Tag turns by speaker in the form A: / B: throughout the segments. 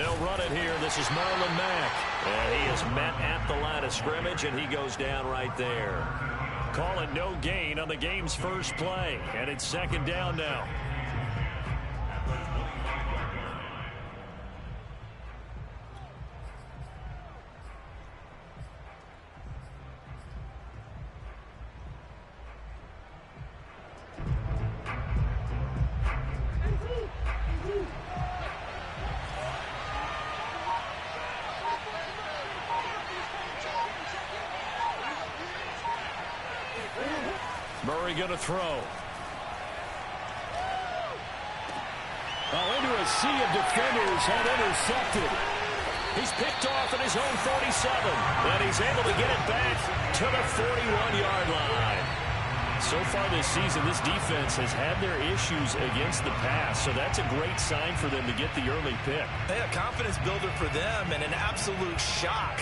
A: They'll run it here. This is Marlon Mack. And he is met at the line of scrimmage, and he goes down right there. Call it no gain on the game's first play. And it's second down now. Murray going to throw. Into a sea of defenders and intercepted. He's picked off at his own 47. And he's able to get it back to the 41-yard line. So far this season, this defense has had their issues against the pass. So that's a great sign for them to get the early pick.
B: Hey, a confidence builder for them and an absolute shock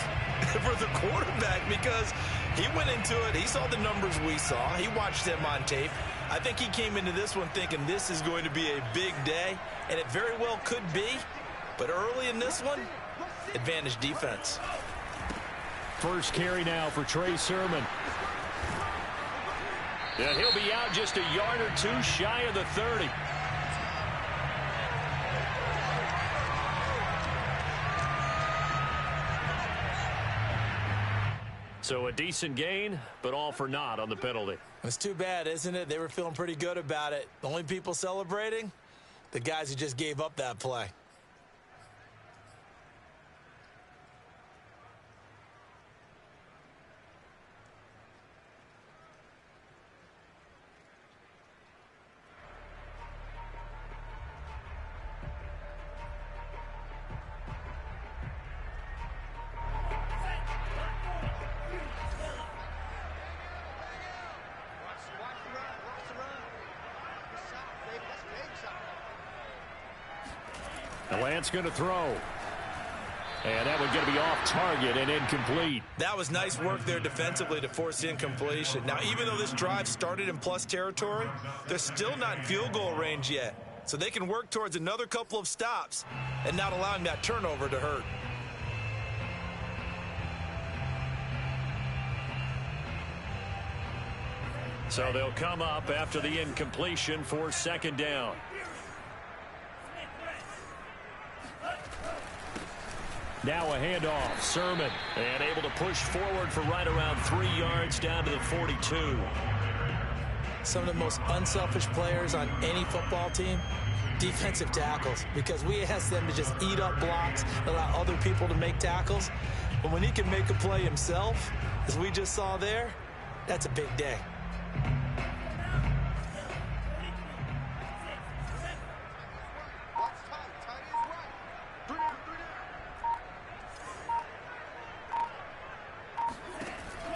B: for the quarterback because he went into it. He saw the numbers we saw. He watched them on tape. I think he came into this one thinking this is going to be a big day, and it very well could be. But early in this one, advantage defense.
A: First carry now for Trey Sermon. And he'll be out just a yard or two shy of the 30. So a decent gain, but all for naught on the penalty.
B: It's too bad, isn't it? They were feeling pretty good about it. The only people celebrating, the guys who just gave up that play.
A: Lance going to throw. And that one going to be off target and incomplete.
B: That was nice work there defensively to force incompletion. Now, even though this drive started in plus territory, they're still not in field goal range yet. So they can work towards another couple of stops and not allowing that turnover to hurt.
A: So they'll come up after the incompletion for second down. Now a handoff. Sermon. And able to push forward for right around 3 yards down to the 42.
B: Some of the most unselfish players on any football team, defensive tackles, because we ask them to just eat up blocks, allow other people to make tackles. But when he can make a play himself, as we just saw there, that's a big day.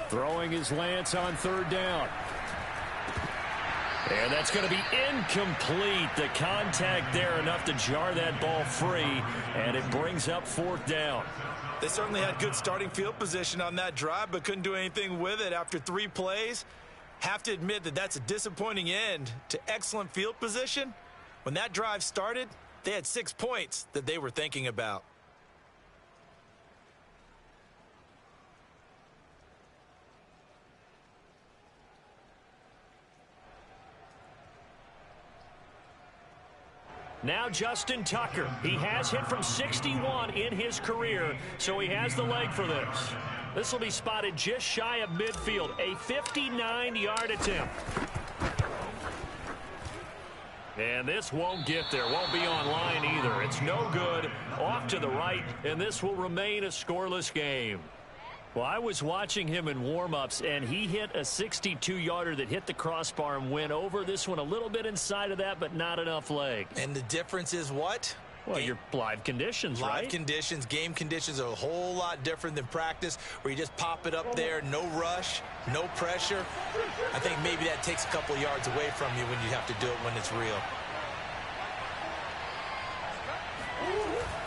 A: Throwing his Lance on third down. And that's going to be incomplete. The contact there enough to jar that ball free, and it brings up fourth down.
B: They certainly had good starting field position on that drive, but couldn't do anything with it after 3 plays. Have to admit that that's a disappointing end to excellent field position. When that drive started, they had 6 points that they were thinking about.
A: Now Justin Tucker. He has hit from 61 in his career, so he has the leg for this. This will be spotted just shy of midfield. A 59-yard attempt. And this won't get there. Won't be on line either. It's no good. Off to the right, and this will remain a scoreless game. Well, I was watching him in warm-ups, and he hit a 62-yarder that hit the crossbar and went over. This one a little bit inside of that, but not enough leg.
B: And the difference is what?
A: Well, your live conditions, right?
B: Live conditions, game conditions are a whole lot different than practice, where you just pop it up there, no rush, no pressure. I think maybe that takes a couple yards away from you when you have to do it when it's real.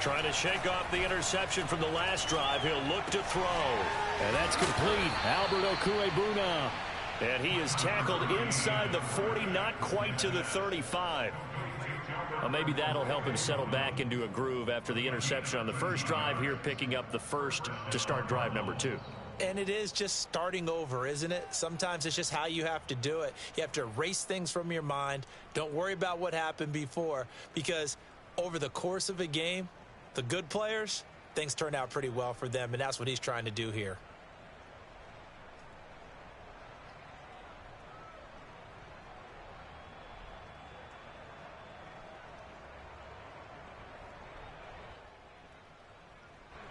A: Trying to shake off the interception from the last drive. He'll look to throw. And that's complete. Albert Okuebuna. And he is tackled inside the 40, not quite to the 35. Well, maybe that'll help him settle back into a groove after the interception on the first drive here, picking up the first to start drive number 2.
B: And it is just starting over, isn't it? Sometimes it's just how you have to do it. You have to erase things from your mind. Don't worry about what happened before, because over the course of a game, the good players, things turn out pretty well for them, and that's what he's trying to do here.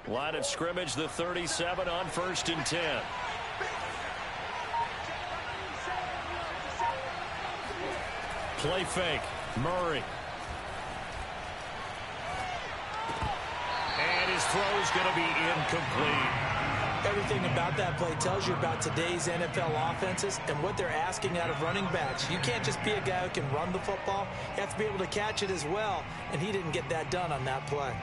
A: Line of scrimmage, the 37 on 1st and 10. Play fake. Murray. And his throw's going to be incomplete.
B: Everything about that play tells you about today's NFL offenses and what they're asking out of running backs. You can't just be a guy who can run the football. You have to be able to catch it as well, and he didn't get that done on that play.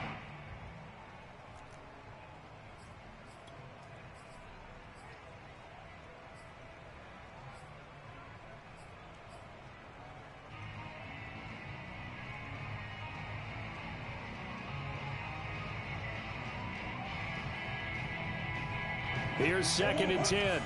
A: Here's 2nd and 10.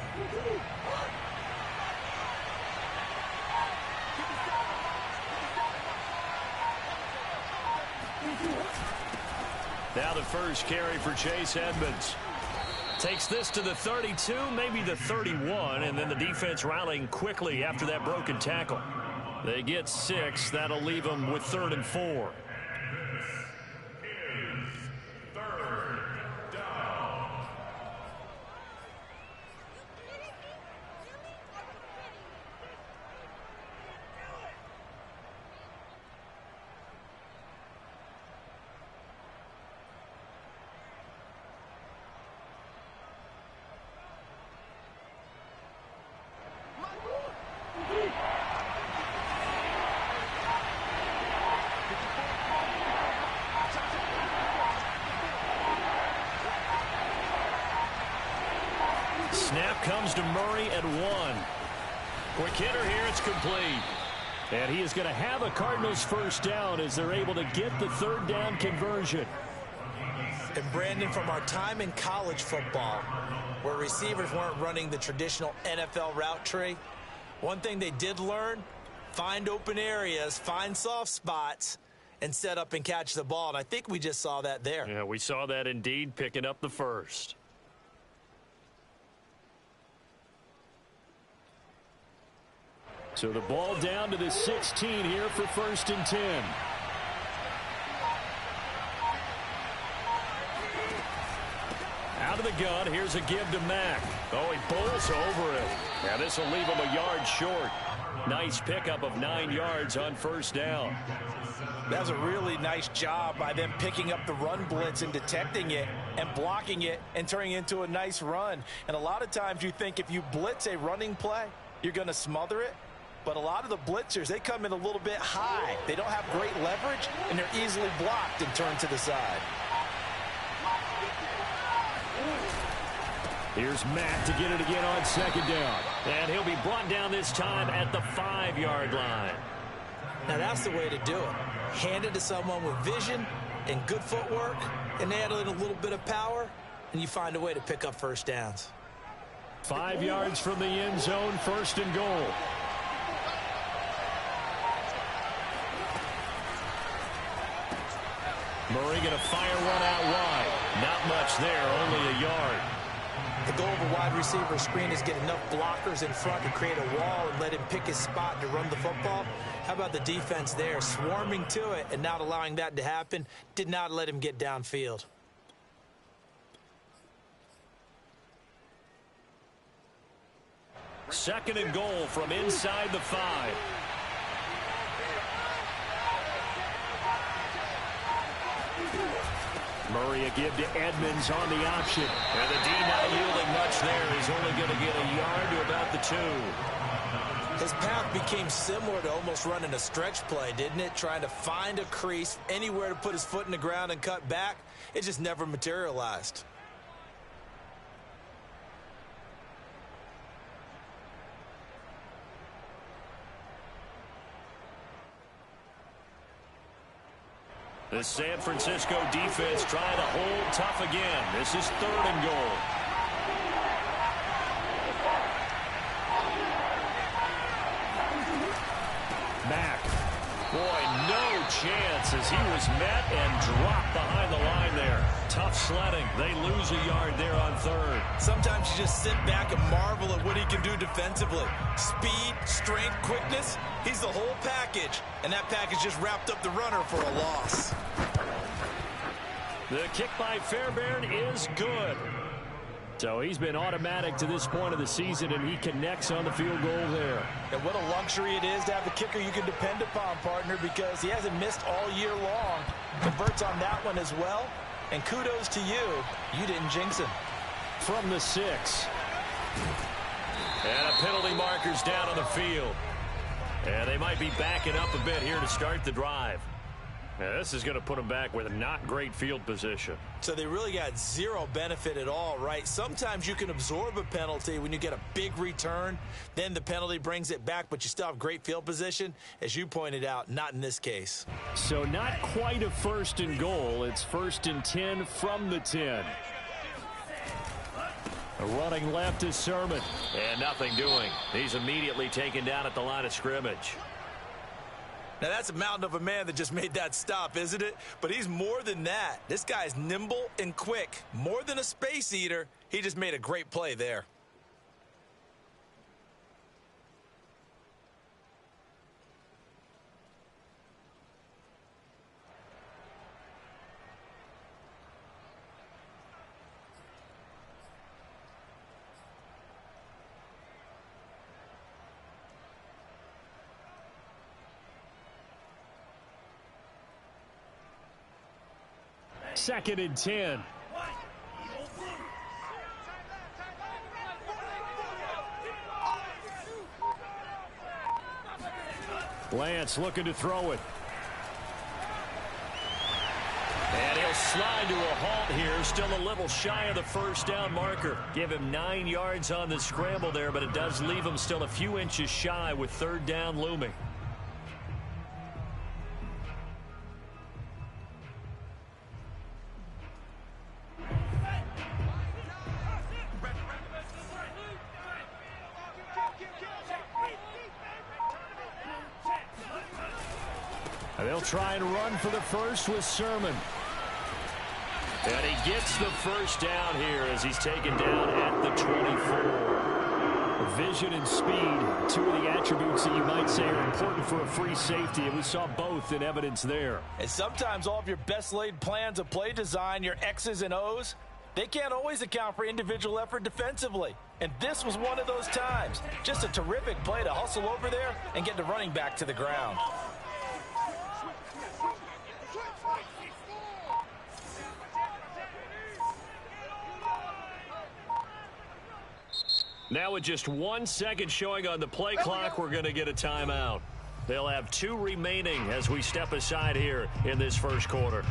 A: Now the first carry for Chase Edmonds. Takes this to the 32, maybe the 31, and then the defense rallying quickly after that broken tackle. They get 6. That'll leave them with 3rd and 4. Snap comes to Murray at 1. Quick hitter here, it's complete. And he is going to have a Cardinals first down as they're able to get the 3rd down conversion.
B: And Brandon, from our time in college football, where receivers weren't running the traditional NFL route tree, one thing they did learn, find open areas, find soft spots, and set up and catch the ball. And I think we just saw that there.
A: Yeah, we saw that indeed, picking up the first. So the ball down to the 16 here for 1st and 10. Out of the gun, here's a give to Mack. Oh, he bowls over it. Now this will leave him a yard short. Nice pickup of 9 yards on 1st down.
B: That was a really nice job by them picking up the run blitz and detecting it and blocking it and turning it into a nice run. And a lot of times you think if you blitz a running play, you're going to smother it. But a lot of the blitzers, they come in a little bit high. They don't have great leverage, and they're easily blocked and turned to the side.
A: Here's Matt to get it again on 2nd down. And he'll be brought down this time at the 5-yard line.
B: Now that's the way to do it. Hand it to someone with vision and good footwork, and add in a little bit of power, and you find a way to pick up first downs.
A: 5 yards from the end zone, 1st and goal. Murray going to fire one out wide. Not much there, only a yard.
B: The goal of a wide receiver screen is get enough blockers in front to create a wall and let him pick his spot to run the football. How about the defense there, swarming to it and not allowing that to happen? Did not let him get downfield.
A: Second and goal from inside the 5. Murray a give to Edmonds on the option. And the D not yielding much there. He's only going to get a yard to about the 2.
B: His path became similar to almost running a stretch play, didn't it? Trying to find a crease, anywhere to put his foot in the ground and cut back. It just never materialized.
A: The San Francisco defense trying to hold tough again. This is 3rd and goal. Mack. Boy, no chance as he was met and dropped behind the line there. Tough sledding. They lose a yard there on 3rd.
B: Sometimes you just sit back and marvel at what he can do defensively. Speed, strength, quickness. He's the whole package. And that package just wrapped up the runner for a loss.
A: The kick by Fairbairn is good. So he's been automatic to this point of the season, and he connects on the field goal there.
B: And what a luxury it is to have a kicker you can depend upon, partner, because he hasn't missed all year long. Converts on that one as well. And kudos to you. You didn't jinx him.
A: From the 6. And a penalty marker's down on the field. And they might be backing up a bit here to start the drive. Now, this is going to put them back with a not great field position.
B: So they really got zero benefit at all, right? Sometimes you can absorb a penalty when you get a big return. Then the penalty brings it back, but you still have great field position. As you pointed out, not in this case.
A: So not quite a 1st and goal. It's 1st and 10 from the 10. A running left is Sermon. And nothing doing. He's immediately taken down at the line of scrimmage.
B: Now, that's a mountain of a man that just made that stop, isn't it? But he's more than that. This guy's nimble and quick. More than a space eater. He just made a great play there.
A: Second and 10. Lance looking to throw it. And he'll slide to a halt here. Still a little shy of the 1st down marker. Give him 9 yards on the scramble there, but it does leave him still a few inches shy with 3rd down looming. They'll try and run for the 1st with Sermon. And he gets the 1st down here as he's taken down at the 24. Vision and speed, 2 of the attributes that you might say are important for a free safety, and we saw both in evidence there.
B: And sometimes all of your best laid plans of play design, your X's and O's, they can't always account for individual effort defensively. And this was one of those times. Just a terrific play to hustle over there and get the running back to the ground.
A: Now with just 1 second showing on the play clock, we're going to get a timeout. They'll have 2 remaining as we step aside here in this 1st quarter.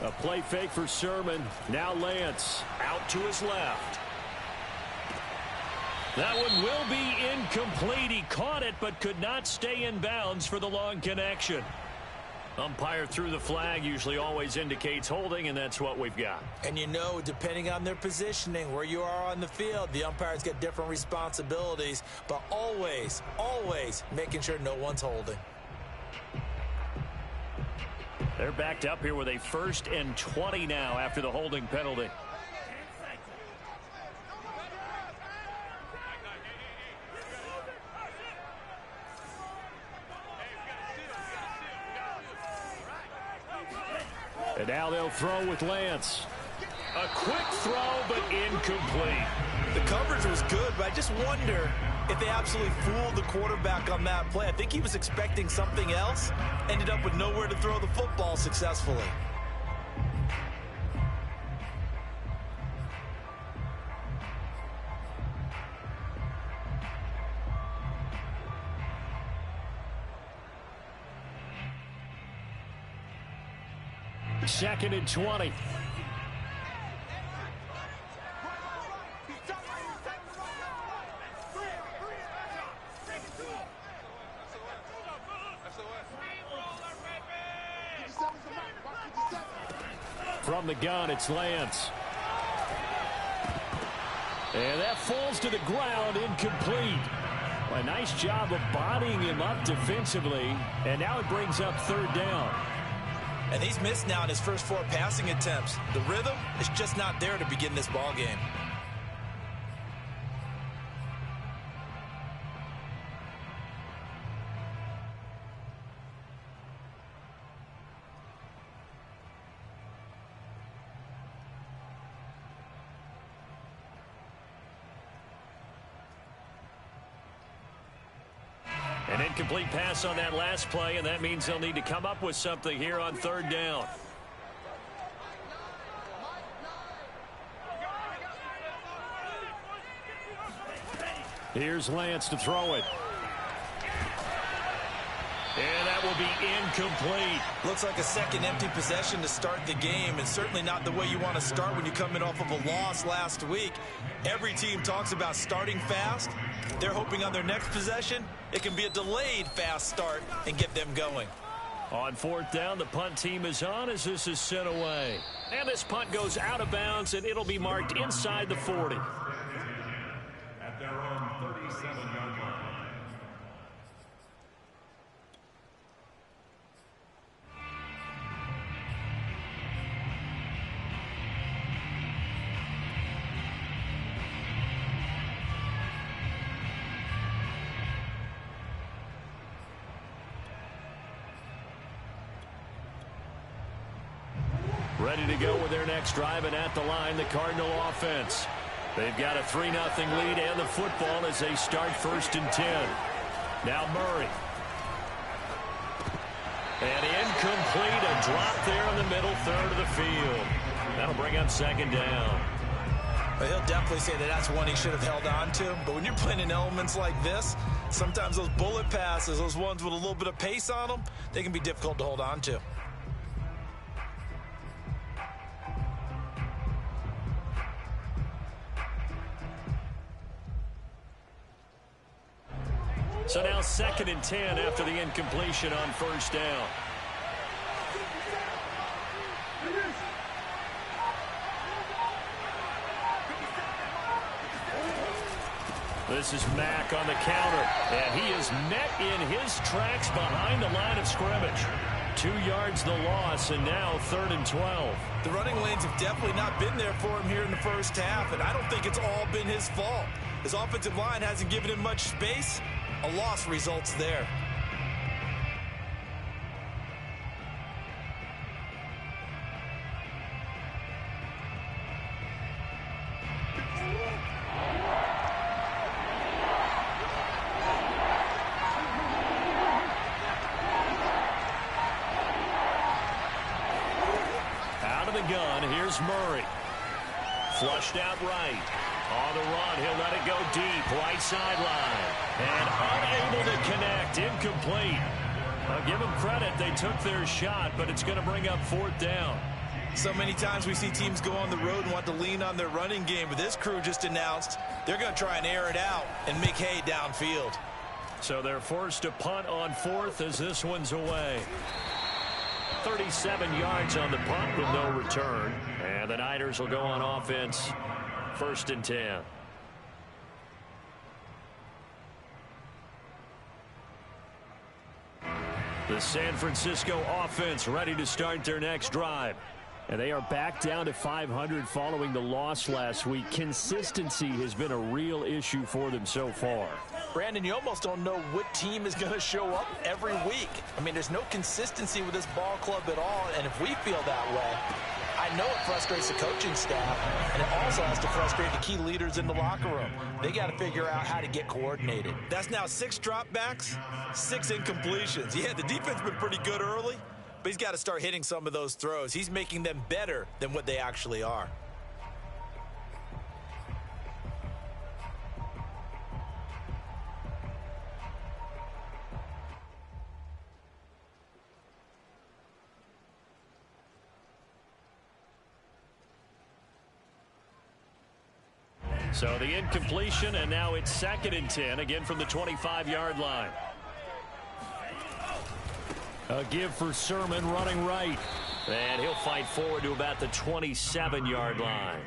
A: A play fake for Sermon. Now Lance out to his left. That one will be incomplete. He caught it but could not stay in bounds for the long connection. Umpire threw the flag, usually always indicates holding, and that's what we've got.
B: And you know, depending on their positioning, where you are on the field, the umpires get different responsibilities, but always, always making sure no one's holding.
A: They're backed up here with a 1st and 20 now after the holding penalty. And now they'll throw with Lance. A quick throw, but incomplete.
B: The coverage was good, but I just wonder if they absolutely fooled the quarterback on that play. I think he was expecting something else, ended up with nowhere to throw the football successfully.
A: Second and 20. From the gun, it's Lance. And that falls to the ground, incomplete. A nice job of bodying him up defensively, and now it brings up third down.
B: And he's missed now in his first 4 passing attempts. The rhythm is just not there to begin this ball game.
A: An incomplete pass on that last play, and that means they'll need to come up with something here on third down. Here's Lance to throw it. And that will be incomplete.
B: Looks like a second empty possession to start the game, and certainly not the way you want to start when you come in off of a loss last week. Every team talks about starting fast. They're hoping on their next possession, it can be a delayed fast start and get them going.
A: On fourth down, the punt team is on as this is sent away. And this punt goes out of bounds, and it'll be marked inside the 40.
C: At their own 37-yard line.
A: Ready to go with their next drive, and at the line, the Cardinal offense. They've got a 3-0 lead and the football as they start first and 10. Now Murray. And incomplete, a drop there in the middle third of the field. That'll bring up second down.
B: Well, he'll definitely say that that's one he should have held on to. But when you're playing in elements like this, sometimes those bullet passes, those ones with a little bit of pace on them, they can be difficult to hold on to.
A: So now second and 10 after the incompletion on first down. This is Mack on the counter, and he is met in his tracks behind the line of scrimmage. 2 yards the loss, and now third and 12.
B: The running lanes have definitely not been there for him here in the first half, and I don't think it's all been his fault. His offensive line hasn't given him much space. A loss results there.
A: Out of the gun, here's Murray. Flushed out right. On the run, he'll let it go deep, right sideline. And unable to connect, incomplete. I'll give them credit, they took their shot, but it's going to bring up fourth down.
B: So many times we see teams go on the road and want to lean on their running game, but this crew just announced they're going to try and air it out and make hay downfield.
A: So they're forced to punt on fourth as this one's away. 37 yards on the punt with no return. And the Niners will go on offense. First and 10. The San Francisco offense ready to start their next drive. And they are back down to 500 following the loss last week. Consistency has been a real issue for them so far.
B: Brandon, you almost don't know what team is going to show up every week. I mean, there's no consistency with this ball club at all, and if we feel that way, I I know it frustrates the coaching staff, and it also has to frustrate the key leaders in the locker room. They got to figure out how to get coordinated. That's now 6 dropbacks, 6 incompletions. Yeah, the defense been pretty good early, but he's got to start hitting some of those throws. He's making them better than what they actually are.
A: So the incompletion, and now it's 2nd and 10, again from the 25-yard line. A give for Sermon running right. And he'll fight forward to about the 27-yard line.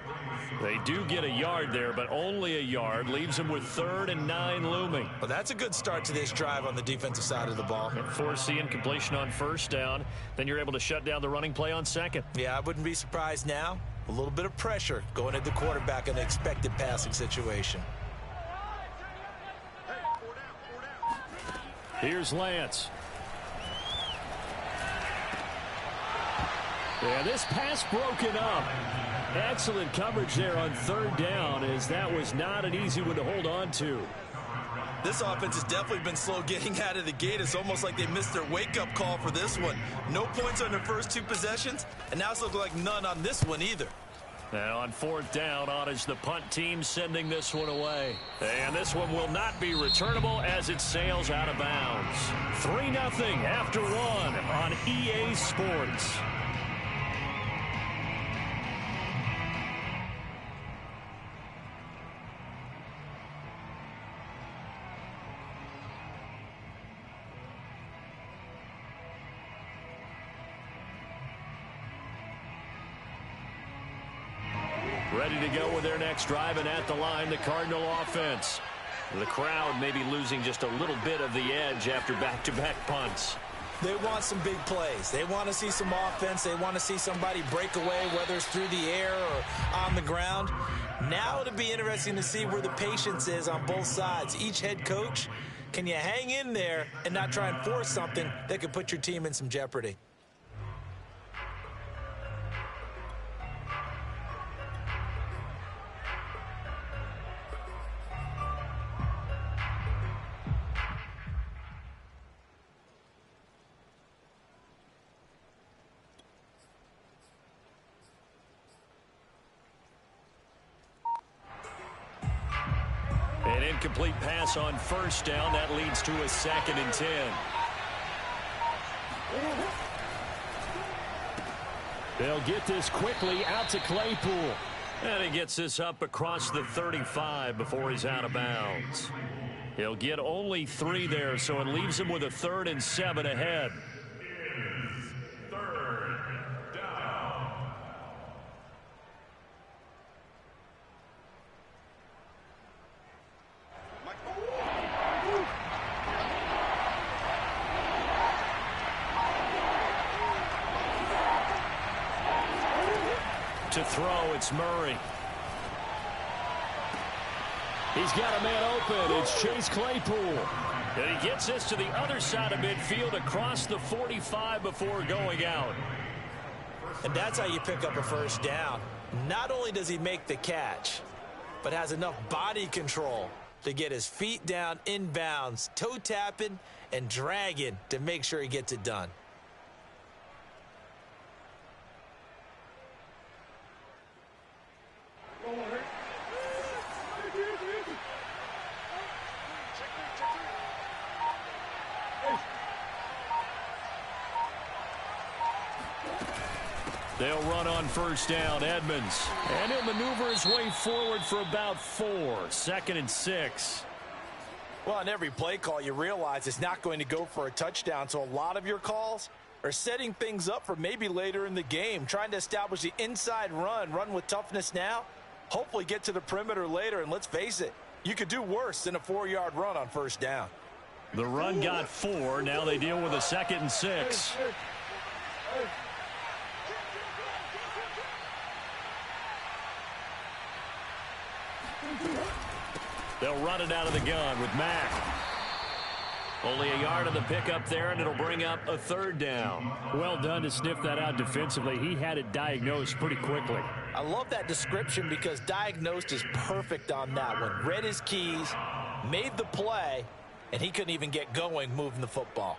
A: They do get a yard there, but only a yard. Leaves them with 3rd and 9 looming.
B: Well, that's a good start to this drive on the defensive side of the ball.
A: And force the incompletion on 1st down. Then you're able to shut down the running play on 2nd.
B: Yeah, I wouldn't be surprised now. A little bit of pressure going at the quarterback in the expected passing situation.
A: Here's Lance. Yeah, this pass broken up. Excellent coverage there on 3rd down, as that was not an easy one to hold on to.
B: This offense has definitely been slow getting out of the gate. It's almost like they missed their wake-up call for this one. No points on their first 2 possessions, and now it's looking like none on this one either.
A: Now on 4th down, on is the punt team sending this one away. And this one will not be returnable as it sails out of bounds. 3-0 after 1 on EA Sports. Ready to go with their next drive, and at the line, the Cardinal offense. The crowd may be losing just a little bit of the edge after back-to-back punts.
B: They want some big plays. They want to see some offense. They want to see somebody break away, whether it's through the air or on the ground. Now it'll be interesting to see where the patience is on both sides. Each head coach, can you hang in there and not try and force something that could put your team in some jeopardy?
A: An incomplete pass on 1st down. That leads to a 2nd and 10. They'll get this quickly out to Claypool. And he gets this up across the 35 before he's out of bounds. He'll get only 3 there, so it leaves him with a 3rd and 7 ahead. To throw, it's Murray. He's got a man open. It's Chase Claypool. And he gets this to the other side of midfield across the 45 before going out.
B: And that's how you pick up a 1st down. Not only does he make the catch, but has enough body control to get his feet down inbounds, toe tapping and dragging to make sure he gets it done.
A: They'll run on 1st down, Edmonds. And he'll maneuver his way forward for about 4. 2nd and 6.
B: Well, on every play call, you realize it's not going to go for a touchdown. So a lot of your calls are setting things up for maybe later in the game, trying to establish the inside run with toughness now, hopefully get to the perimeter later. And let's face it, you could do worse than a 4-yard run on 1st down.
A: The run got 4. Now they deal with a 2nd and 6. They'll run it out of the gun with Mack. Only a yard on the pickup there, and it'll bring up a third down.
D: Well done to sniff that out defensively. He had it diagnosed pretty quickly.
B: I love that description because diagnosed is perfect on that one. Read his keys, made the play, and he couldn't even get going moving the football.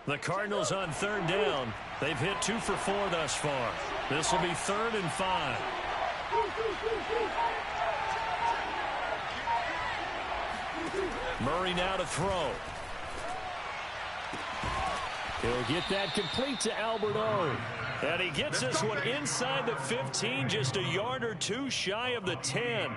A: The Cardinals on third down. They've hit 2 for 4 thus far. This will be 3rd and 5. Murray now to throw.
D: He'll get that complete to Albert O.
A: And he gets this one inside the 15, just a yard or 2 shy of the 10.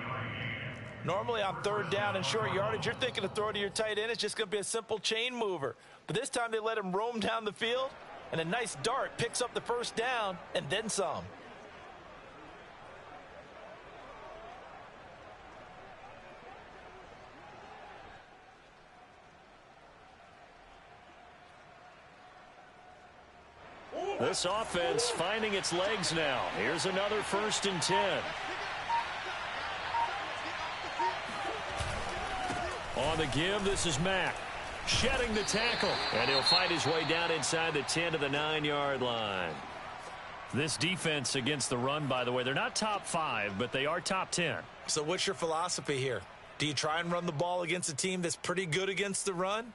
B: Normally on third down and short yardage, you're thinking of throwing to your tight end. It's just going to be a simple chain mover. But this time they let him roam down the field, and a nice dart picks up the first down and then some.
A: This offense finding its legs now. Here's another 1st and 10. On the give, this is Mack. Shedding the tackle. And he'll fight his way down inside the 10 to the 9-yard line. This defense against the run, by the way, they're not top 5, but they are top 10.
B: So what's your philosophy here? Do you try and run the ball against a team that's pretty good against the run?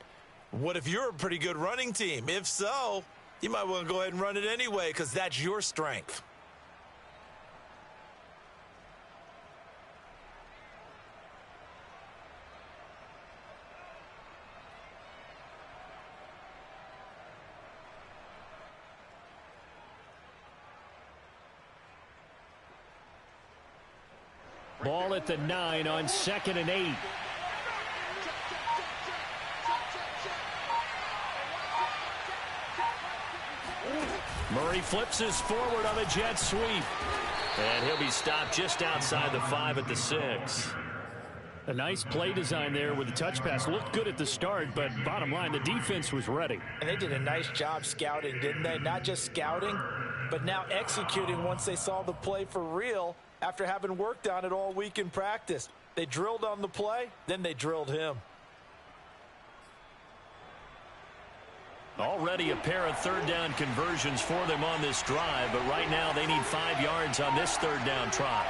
B: What if you're a pretty good running team? If so, you might want to go ahead and run it anyway because that's your strength.
D: Ball at the 9 on 2nd and 8.
A: Murray flips his forward on a jet sweep. And he'll be stopped just outside the 5 at the 6.
D: A nice play design there with the touch pass. Looked good at the start, but bottom line, the defense was ready.
B: And they did a nice job scouting, didn't they? Not just scouting, but now executing once they saw the play for real after having worked on it all week in practice. They drilled on the play, then they drilled him.
A: Already a pair of third down conversions for them on this drive, but right now they need 5 yards on this third down try.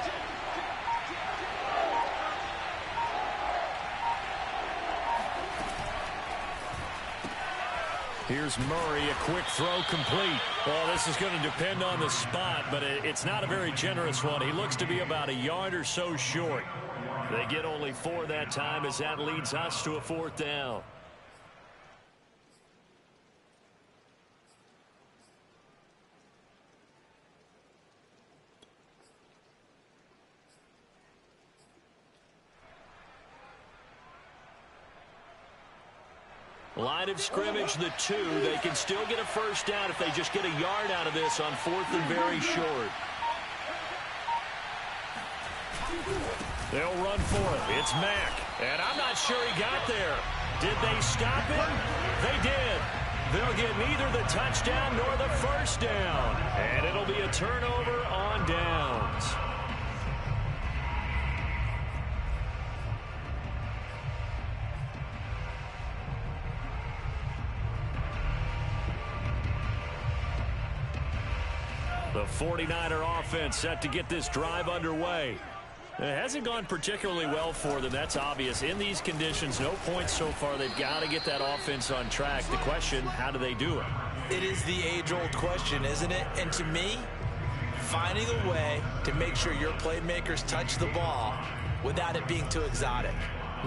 A: Here's Murray, a quick throw complete. Well, this is going to depend on the spot, but it's not a very generous one. He looks to be about a yard or so short. They get only 4 that time as that leads us to a 4th down. Line of scrimmage, the 2. They can still get a first down if they just get a yard out of this on 4th and very short. They'll run for it. It's Mack. And I'm not sure he got there. Did they stop him? They did. They'll get neither the touchdown nor the first down. And it'll be a turnover on downs. The 49er offense set to get this drive underway. It hasn't gone particularly well for them. That's obvious. In these conditions, no points so far. They've got to get that offense on track. The question, how do they do it?
B: It is the age-old question, isn't it? And to me, finding a way to make sure your playmakers touch the ball without it being too exotic.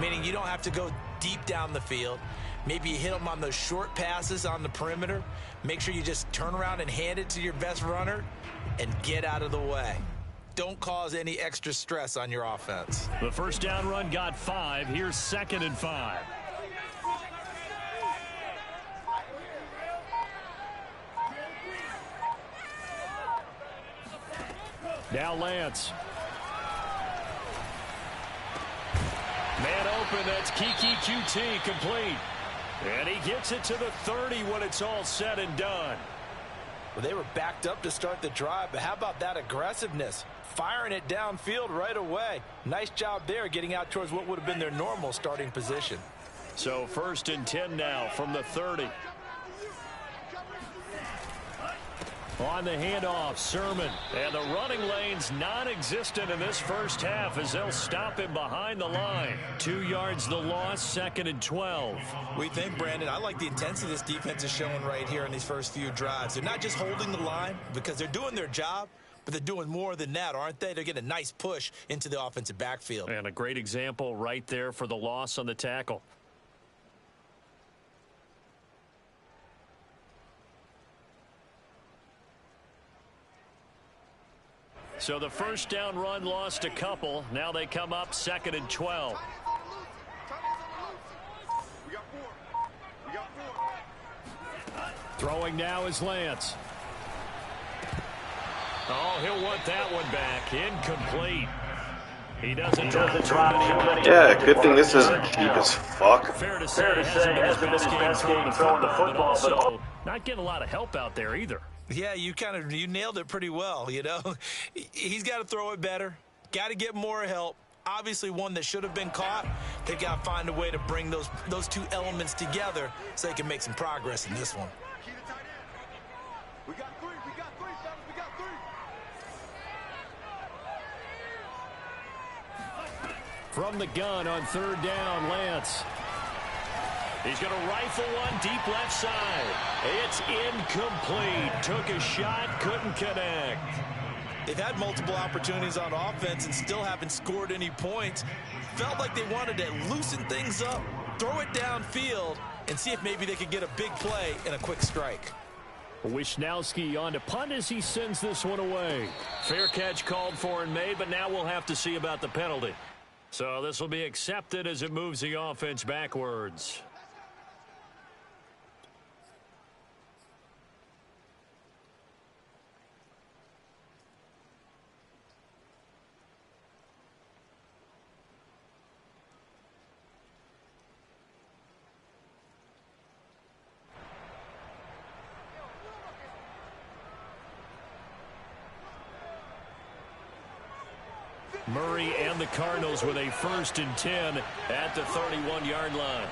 B: Meaning you don't have to go deep down the field. Maybe you hit them on those short passes on the perimeter. Make sure you just turn around and hand it to your best runner and get out of the way. Don't cause any extra stress on your offense.
A: The first down run got 5. Here's 2nd and 5. Now Lance. Man open, that's Kiki QT complete. And he gets it to the 30 when it's all said and done.
B: Well, they were backed up to start the drive, but how about that aggressiveness? Firing it downfield right away. Nice job there getting out towards what would have been their normal starting position.
A: So 1st and 10 now from the 30. On the handoff, Sermon. And the running lane's non-existent in this first half as they'll stop him behind the line. 2 yards the loss, 2nd and 12.
B: We think, Brandon, I like the intensity this defense is showing right here in these first few drives. They're not just holding the line because they're doing their job, but they're doing more than that, aren't they? They're getting a nice push into the offensive backfield.
A: And a great example right there for the loss on the tackle. So the first down run lost a couple. Now they come up 2nd and 12. Throwing now is Lance. Oh, he'll want that one back. Incomplete. He doesn't drop too many.
E: Yeah, good thing this isn't cheap as fuck.
A: Fair to say, it hasn't been his best game throwing the football, but also not getting a lot of help out there either.
B: Yeah, you nailed it pretty well, you know. He's got to throw it better. Got to get more help. Obviously one that should have been caught. They've got to find a way to bring those two elements together so they can make some progress in this one.
F: We got three, fellas, we got three.
A: From the gun on 3rd down, Lance. He's going to rifle one deep left side. It's incomplete. Took a shot, couldn't connect.
B: They've had multiple opportunities on offense and still haven't scored any points. Felt like they wanted to loosen things up, throw it downfield, and see if maybe they could get a big play and a quick strike.
A: Wisnowski on to punt as he sends this one away. Fair catch called for and made, but now we'll have to see about the penalty. So this will be accepted as it moves the offense backwards. Murray and the Cardinals with a 1st and 10 at the 31-yard line.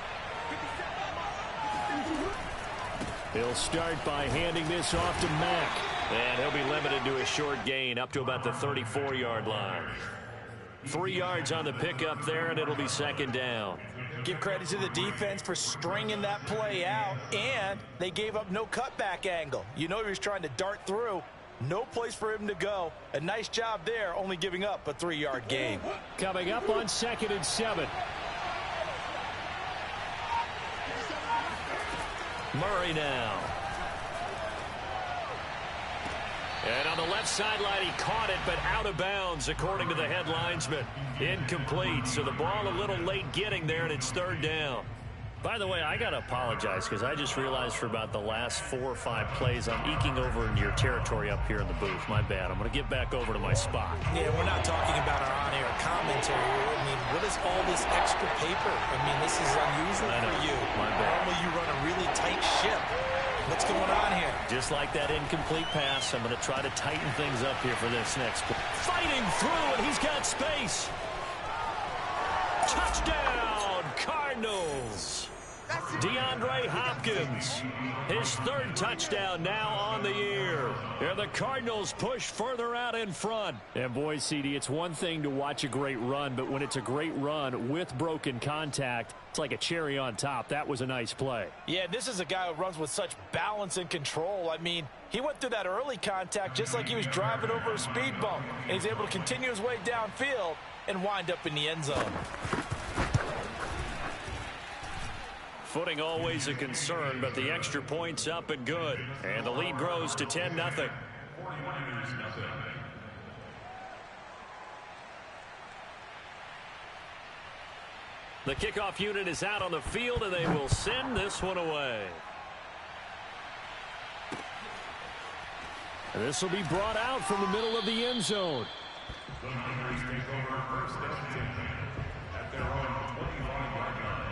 A: He'll start by handing this off to Mack. And he'll be limited to a short gain up to about the 34-yard line. 3 yards on the pickup there, and it'll be 2nd down.
B: Give credit to the defense for stringing that play out, and they gave up no cutback angle. You know he was trying to dart through. No place for him to go. A nice job there, only giving up a 3-yard gain.
A: Coming up on 2nd and 7. Murray now. And on the left sideline, he caught it, but out of bounds, according to the head linesman. Incomplete, so the ball a little late getting there, and it's 3rd down. By the way, I got to apologize because I just realized for about the last 4 or 5 plays I'm eking over into your territory up here in the booth. My bad. I'm going to get back over to my spot.
B: Yeah, we're not talking about our on-air commentary. I mean, what is all this extra paper? I mean, this is unusual for you.
A: My bad.
B: Normally you run a really tight ship. What's going on here?
A: Just like that incomplete pass, I'm going to try to tighten things up here for this next play. Fighting through, and he's got space. Touchdown, Cardinals. DeAndre Hopkins, his 3rd touchdown now on the year. And the Cardinals push further out in front. And boy, CD, it's one thing to watch a great run, but when it's a great run with broken contact, it's like a cherry on top. That was a nice play.
B: Yeah, this is a guy who runs with such balance and control. I mean, he went through that early contact just like he was driving over a speed bump. And he's able to continue his way downfield and wind up in the end zone.
A: Footing always a concern, but the extra point's up and good. And the lead grows to 10-0. The kickoff unit is out on the field, and they will send this one away. And this will be brought out from the middle of the end zone.
C: The Niners take over 1st and 10 at their own 25-yard line.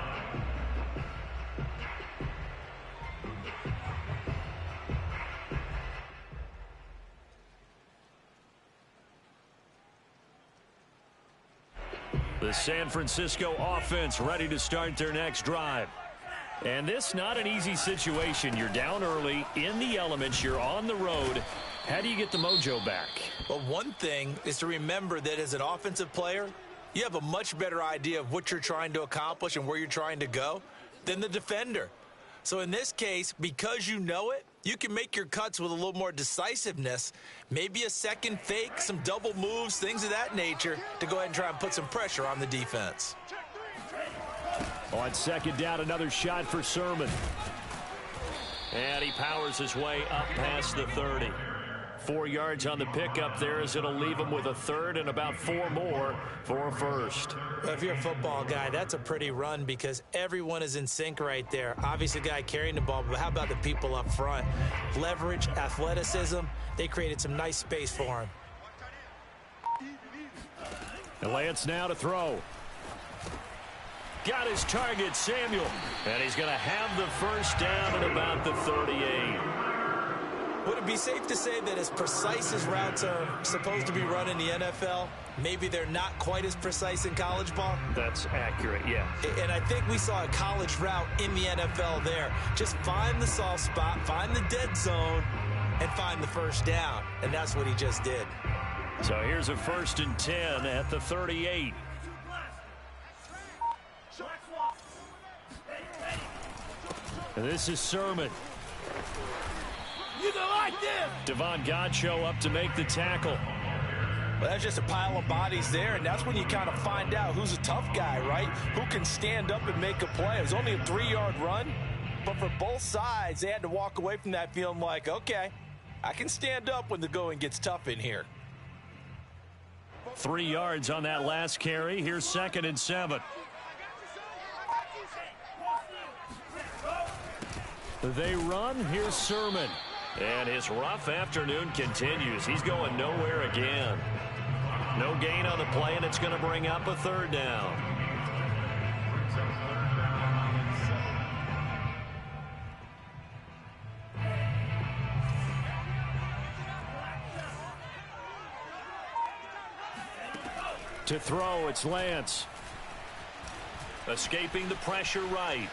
A: The San Francisco offense ready to start their next drive. And this not an easy situation. You're down early, in the elements, you're on the road. How do you get the mojo back?
B: Well, one thing is to remember that as an offensive player, you have a much better idea of what you're trying to accomplish and where you're trying to go than the defender. So in this case, because you know it, you can make your cuts with a little more decisiveness, maybe a second fake, some double moves, things of that nature, to go ahead and try and put some pressure on the defense.
A: On second down, another shot for Sermon. And he powers his way up past the 30. 4 yards on the pickup there as it'll leave him with a third and about 4 more for a first.
B: Well, if you're a football guy, that's a pretty run because everyone is in sync right there. Obviously, the guy carrying the ball, but how about the people up front? Leverage, athleticism, they created some nice space for him.
A: And Lance now to throw. Got his target, Samuel. And he's going to have the first down at about the 38.
B: Would it be safe to say that as precise as routes are supposed to be run in the NFL, maybe they're not quite as precise in college ball?
A: That's accurate, yeah.
B: And I think we saw a college route in the NFL there. Just find the soft spot, find the dead zone, and find the first down. And that's what he just did.
A: So here's a 1st and 10 at the 38. And this is Sermon.
F: You don't like this!
A: Devon Godchaux up to make the tackle.
B: Well, that's just a pile of bodies there, and that's when you kind of find out who's a tough guy, right? Who can stand up and make a play. It was only a 3-yard run, but for both sides, they had to walk away from that feeling like, okay, I can stand up when the going gets tough in here.
A: 3 yards on that last carry. Here's 2nd and 7. They run. Here's Sermon. And his rough afternoon continues. He's going nowhere again. No gain on the play, and it's going to bring up a 3rd down. To throw, it's Lance. Escaping the pressure right.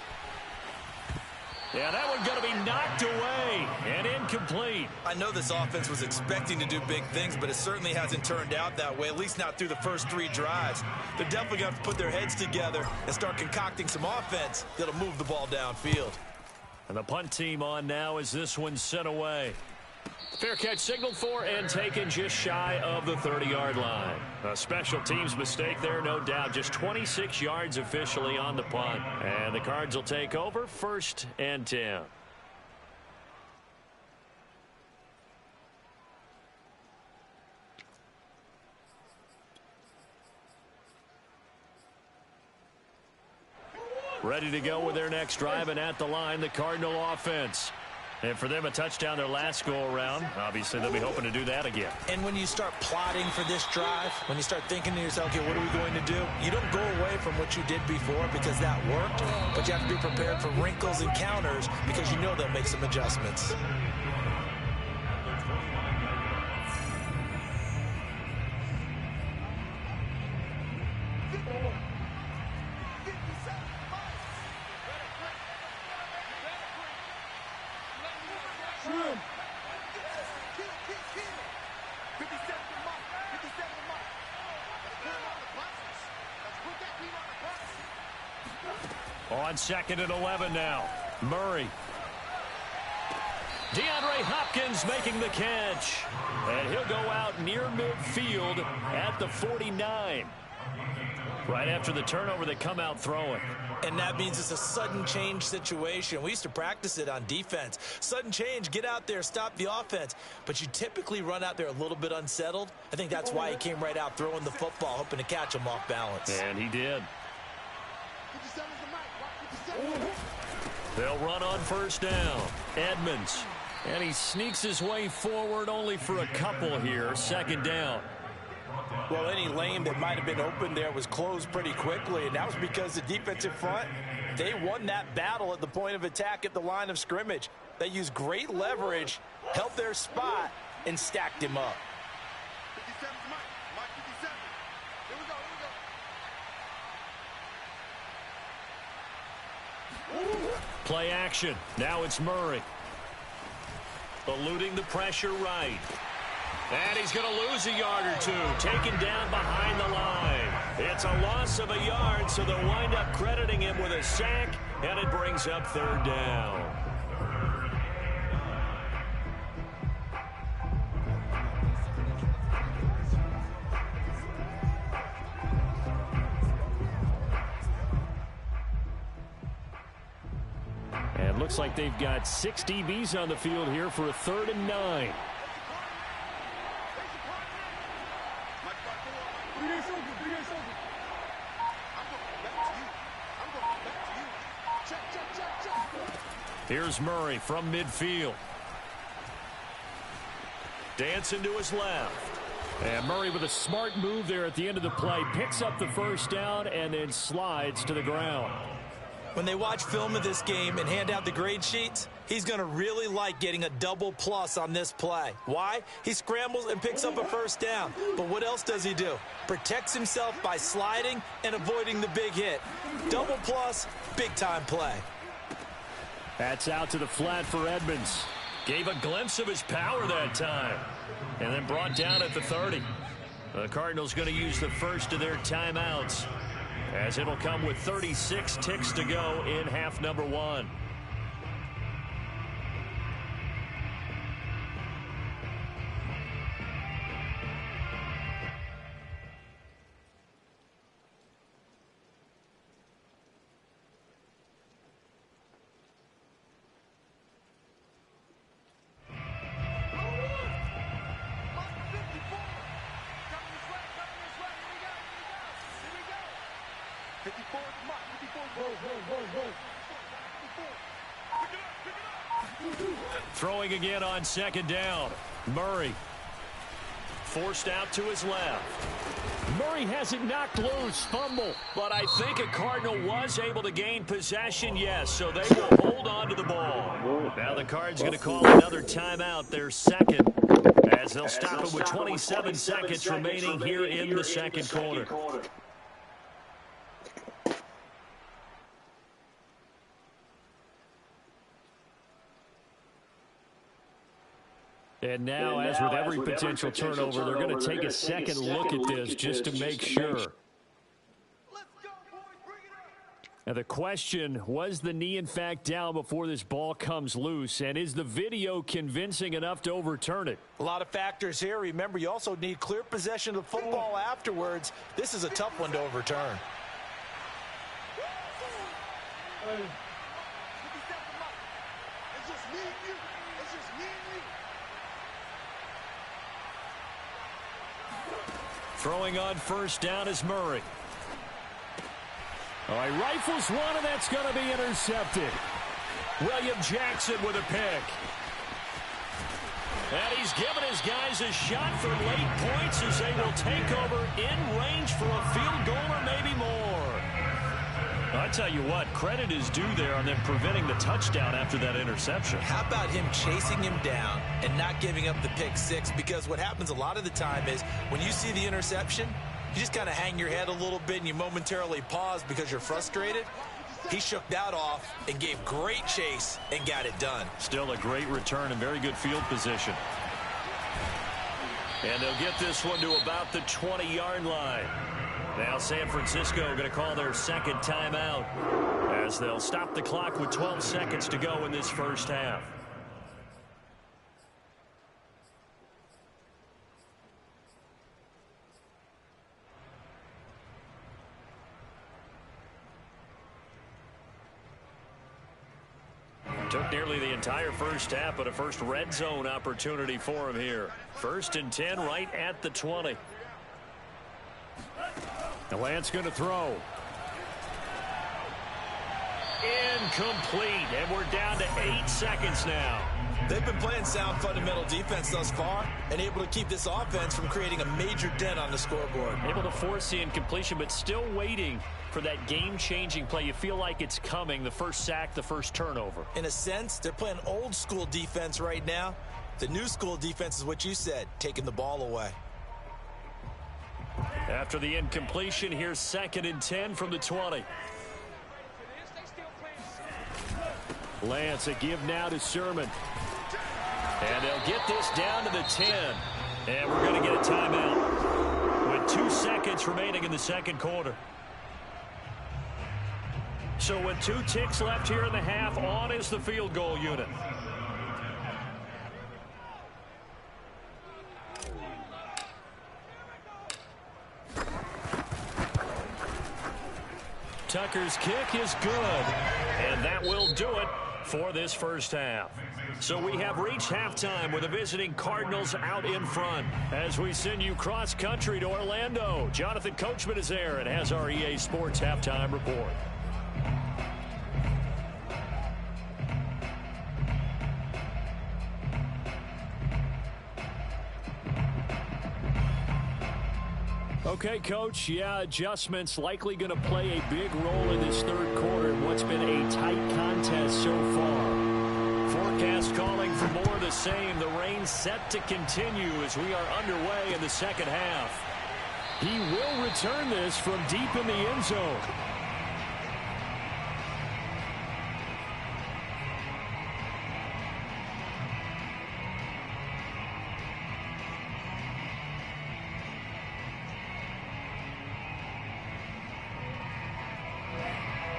A: Yeah, that one's going to be knocked away and incomplete.
B: I know this offense was expecting to do big things, but it certainly hasn't turned out that way, at least not through the first 3 drives. They're definitely going to have to put their heads together and start concocting some offense that'll move the ball downfield.
A: And the punt team on now as this one's sent away. Fair catch signaled for and taken just shy of the 30-yard line. A special teams mistake there, no doubt. Just 26 yards officially on the punt. And the Cards will take over 1st and 10. Ready to go with their next drive, and at the line, the Cardinal offense. And for them, a touchdown their last go-around. Obviously, they'll be hoping to do that again.
B: And when you start plotting for this drive, when you start thinking to yourself, okay, what are we going to do? You don't go away from what you did before because that worked, but you have to be prepared for wrinkles and counters because you know they'll make some adjustments.
A: On 2nd and 11 now. Murray. DeAndre Hopkins making the catch. And he'll go out near midfield at the 49. Right after the turnover, they come out throwing.
B: And that means it's a sudden change situation. We used to practice it on defense. Sudden change, get out there, stop the offense. But you typically run out there a little bit unsettled. I think that's why he came right out throwing the football, hoping to catch him off balance.
A: And he did. They'll run on 1st down. Edmonds. And he sneaks his way forward only for a couple here. 2nd down.
B: Well, any lane that might have been open there was closed pretty quickly, and that was because the defensive front, they won that battle at the point of attack at the line of scrimmage. They used great leverage, held their spot, and stacked him up.
A: Play action. Now it's Murray. Eluding the pressure right. And he's going to lose a yard or two. Taken down behind the line. It's a loss of a yard, so they'll wind up crediting him with a sack, and it brings up third down.
D: And looks like they've got 6 DBs on the field here for a 3rd and 9.
A: Here's Murray from midfield. Dancing to his left.
D: And Murray with a smart move there at the end of the play. Picks up the first down and then slides to the ground.
B: When they watch film of this game and hand out the grade sheets, he's going to really like getting a double plus on this play. Why? He scrambles and picks up a first down. But what else does he do? Protects himself by sliding and avoiding the big hit. Double plus, big-time play.
D: That's out to the flat for Edmonds.
A: Gave a glimpse of his power that time. And then brought down at the 30. The Cardinals going to use the first of their timeouts, as it'll come with 36 ticks to go in half number 1. Throwing again on 2nd down. Murray forced out to his left.
D: Murray has it knocked loose. Fumble.
A: But I think a Cardinal was able to gain possession, yes, so they will hold on to the ball. Now the Cards going to call another timeout, their second, as they'll stop it with 27 seconds remaining here in the second quarter.
D: And now, as with every potential turnover, they're going to take a second look at this just to make sure. And the question, was the knee in fact down before this ball comes loose? And is the video convincing enough to overturn it?
B: A lot of factors here. Remember, you also need clear possession of the football afterwards. This is a tough one to overturn.
A: Throwing on first down is Murray.
D: All right, rifles one, and that's going to be intercepted.
A: William Jackson with a pick. And he's given his guys a shot for late points as they will take over in range for a field goal or maybe more. I tell you what, credit is due there on them preventing the touchdown after that interception.
B: How about him chasing him down and not giving up the pick six? Because what happens a lot of the time is when you see the interception, you just kind of hang your head a little bit and you momentarily pause because you're frustrated. He shook that off and gave great chase and got it done.
A: Still a great return and very good field position. And they'll get this one to about the 20-yard line. Now San Francisco going to call their second timeout as they'll stop the clock with 12 seconds to go in this first half. Took nearly the entire first half, but a first red zone opportunity for him here. 1st and 10 right at the 20.
D: The Lance going to throw.
A: Incomplete, and we're down to 8 seconds now.
B: They've been playing sound fundamental defense thus far and able to keep this offense from creating a major dent on the scoreboard.
A: Able to force the incompletion, but still waiting for that game-changing play. You feel like it's coming, the first sack, the first turnover.
B: In a sense, they're playing old school defense right now. The new school defense is what you said, taking the ball away.
A: After the incompletion, here's 2nd and 10 from the 20.
D: Lance, a give now to Sermon.
A: And they'll get this down to the 10. And we're going to get a timeout with 2 seconds remaining in the second quarter. So with 2 ticks left here in the half, on is the field goal unit. Tucker's kick is good. And that will do it for this first half. So we have reached halftime with the visiting Cardinals out in front. As we send you cross-country to Orlando, Jonathan Coachman is there and has our EA Sports halftime report.
D: Okay, Coach, yeah, adjustments likely going to play a big role in this third quarter in what's been a tight contest so far.
A: Forecast calling for more of the same. The rain set to continue as we are underway in the second half.
D: He will return this from deep in the end zone.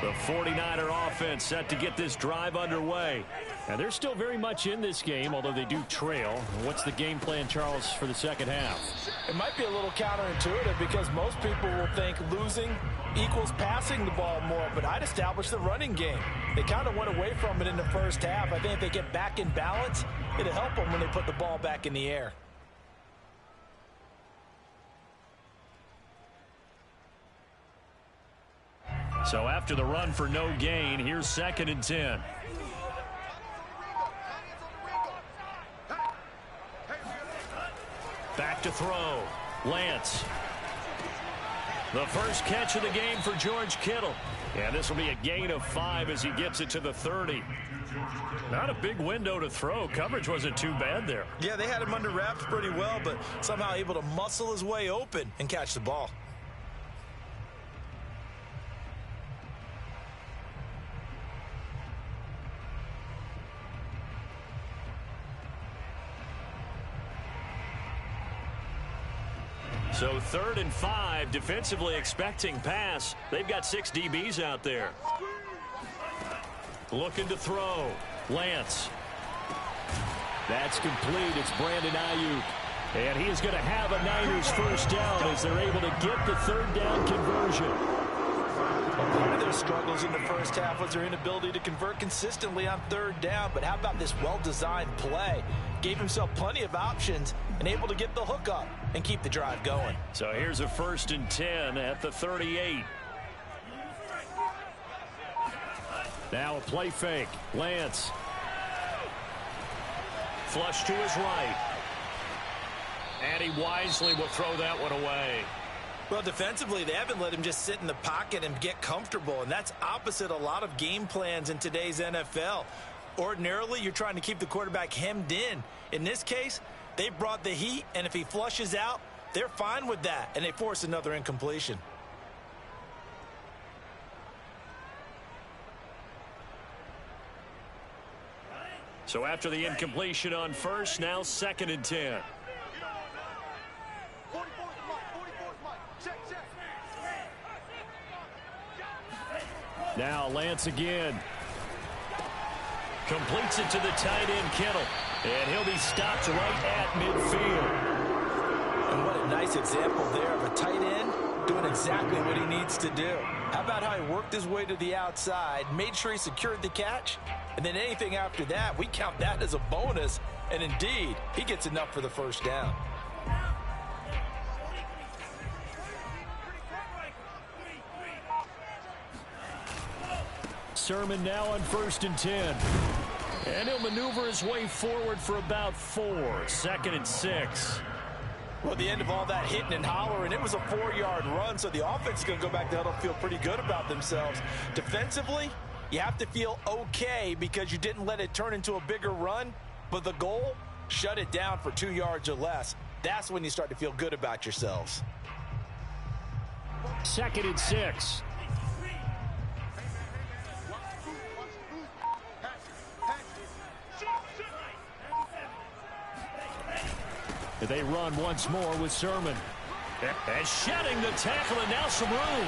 A: The 49er offense set to get this drive underway.
D: And they're still very much in this game, although they do trail. What's the game plan, Charles, for the second half?
B: It might be a little counterintuitive because most people will think losing equals passing the ball more, but I'd establish the running game. They kind of went away from it in the first half. I think if they get back in balance, it'll help them when they put the ball back in the air.
A: So after the run for no gain, here's 2nd and 10. Back to throw. Lance. The first catch of the game for George Kittle. And this will be a gain of 5 as he gets it to the 30. Not a big window to throw. Coverage wasn't too bad there.
B: Yeah, they had him under wraps pretty well, but somehow able to muscle his way open and catch the ball.
A: So 3rd and 5, defensively expecting pass. They've got 6 DBs out there. Looking to throw. Lance.
D: That's complete. It's Brandon Ayuk. And he is going to have a Niners first down as they're able to get the 3rd down conversion.
B: Well, part of their struggles in the first half was their inability to convert consistently on 3rd down. But how about this well-designed play? Gave himself plenty of options and able to get the hook up and keep the drive going.
A: So here's a 1st and 10 at the 38.
D: Now a play fake. Lance.
A: Flush to his right. And he wisely will throw that one away.
B: Well, defensively, they haven't let him just sit in the pocket and get comfortable, and that's opposite a lot of game plans in today's NFL. Ordinarily, you're trying to keep the quarterback hemmed in. In this case, they brought the heat, and if he flushes out, they're fine with that, and they force another incompletion.
A: So after the incompletion on 1st, now 2nd and 10.
D: Now Lance again.
A: Completes it to the tight end, Kittle. And he'll be stopped right at midfield.
B: And what a nice example there of a tight end doing exactly what he needs to do. How about how he worked his way to the outside, made sure he secured the catch, and then anything after that, we count that as a bonus. And indeed, he gets enough for the first down.
D: Sermon now on 1st and 10.
A: And he'll maneuver his way forward for about 4. 2nd and 6.
B: Well, the end of all that hitting and hollering, it was a 4-yard run, so the offense is going to go back to huddle, feel pretty good about themselves. Defensively, you have to feel okay because you didn't let it turn into a bigger run, but the goal, shut it down for 2 yards or less. That's when you start to feel good about yourselves.
D: 2nd and 6. They run once more with Sermon. And shedding the tackle, and now some room.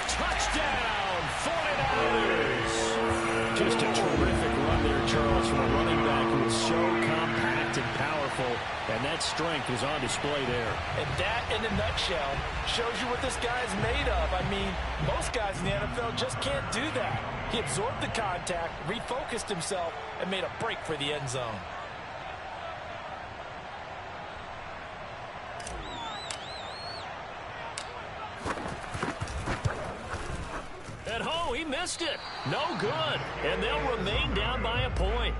D: Touchdown, 49ers. Just a terrific run there, Charles, from a running back who is so compact and powerful, and that strength was on display there.
B: And that, in a nutshell, shows you what this guy is made of. I mean, most guys in the NFL just can't do that. He absorbed the contact, refocused himself, and made a break for the end zone.
A: And oh, he missed it. No good. And they'll remain down by a point.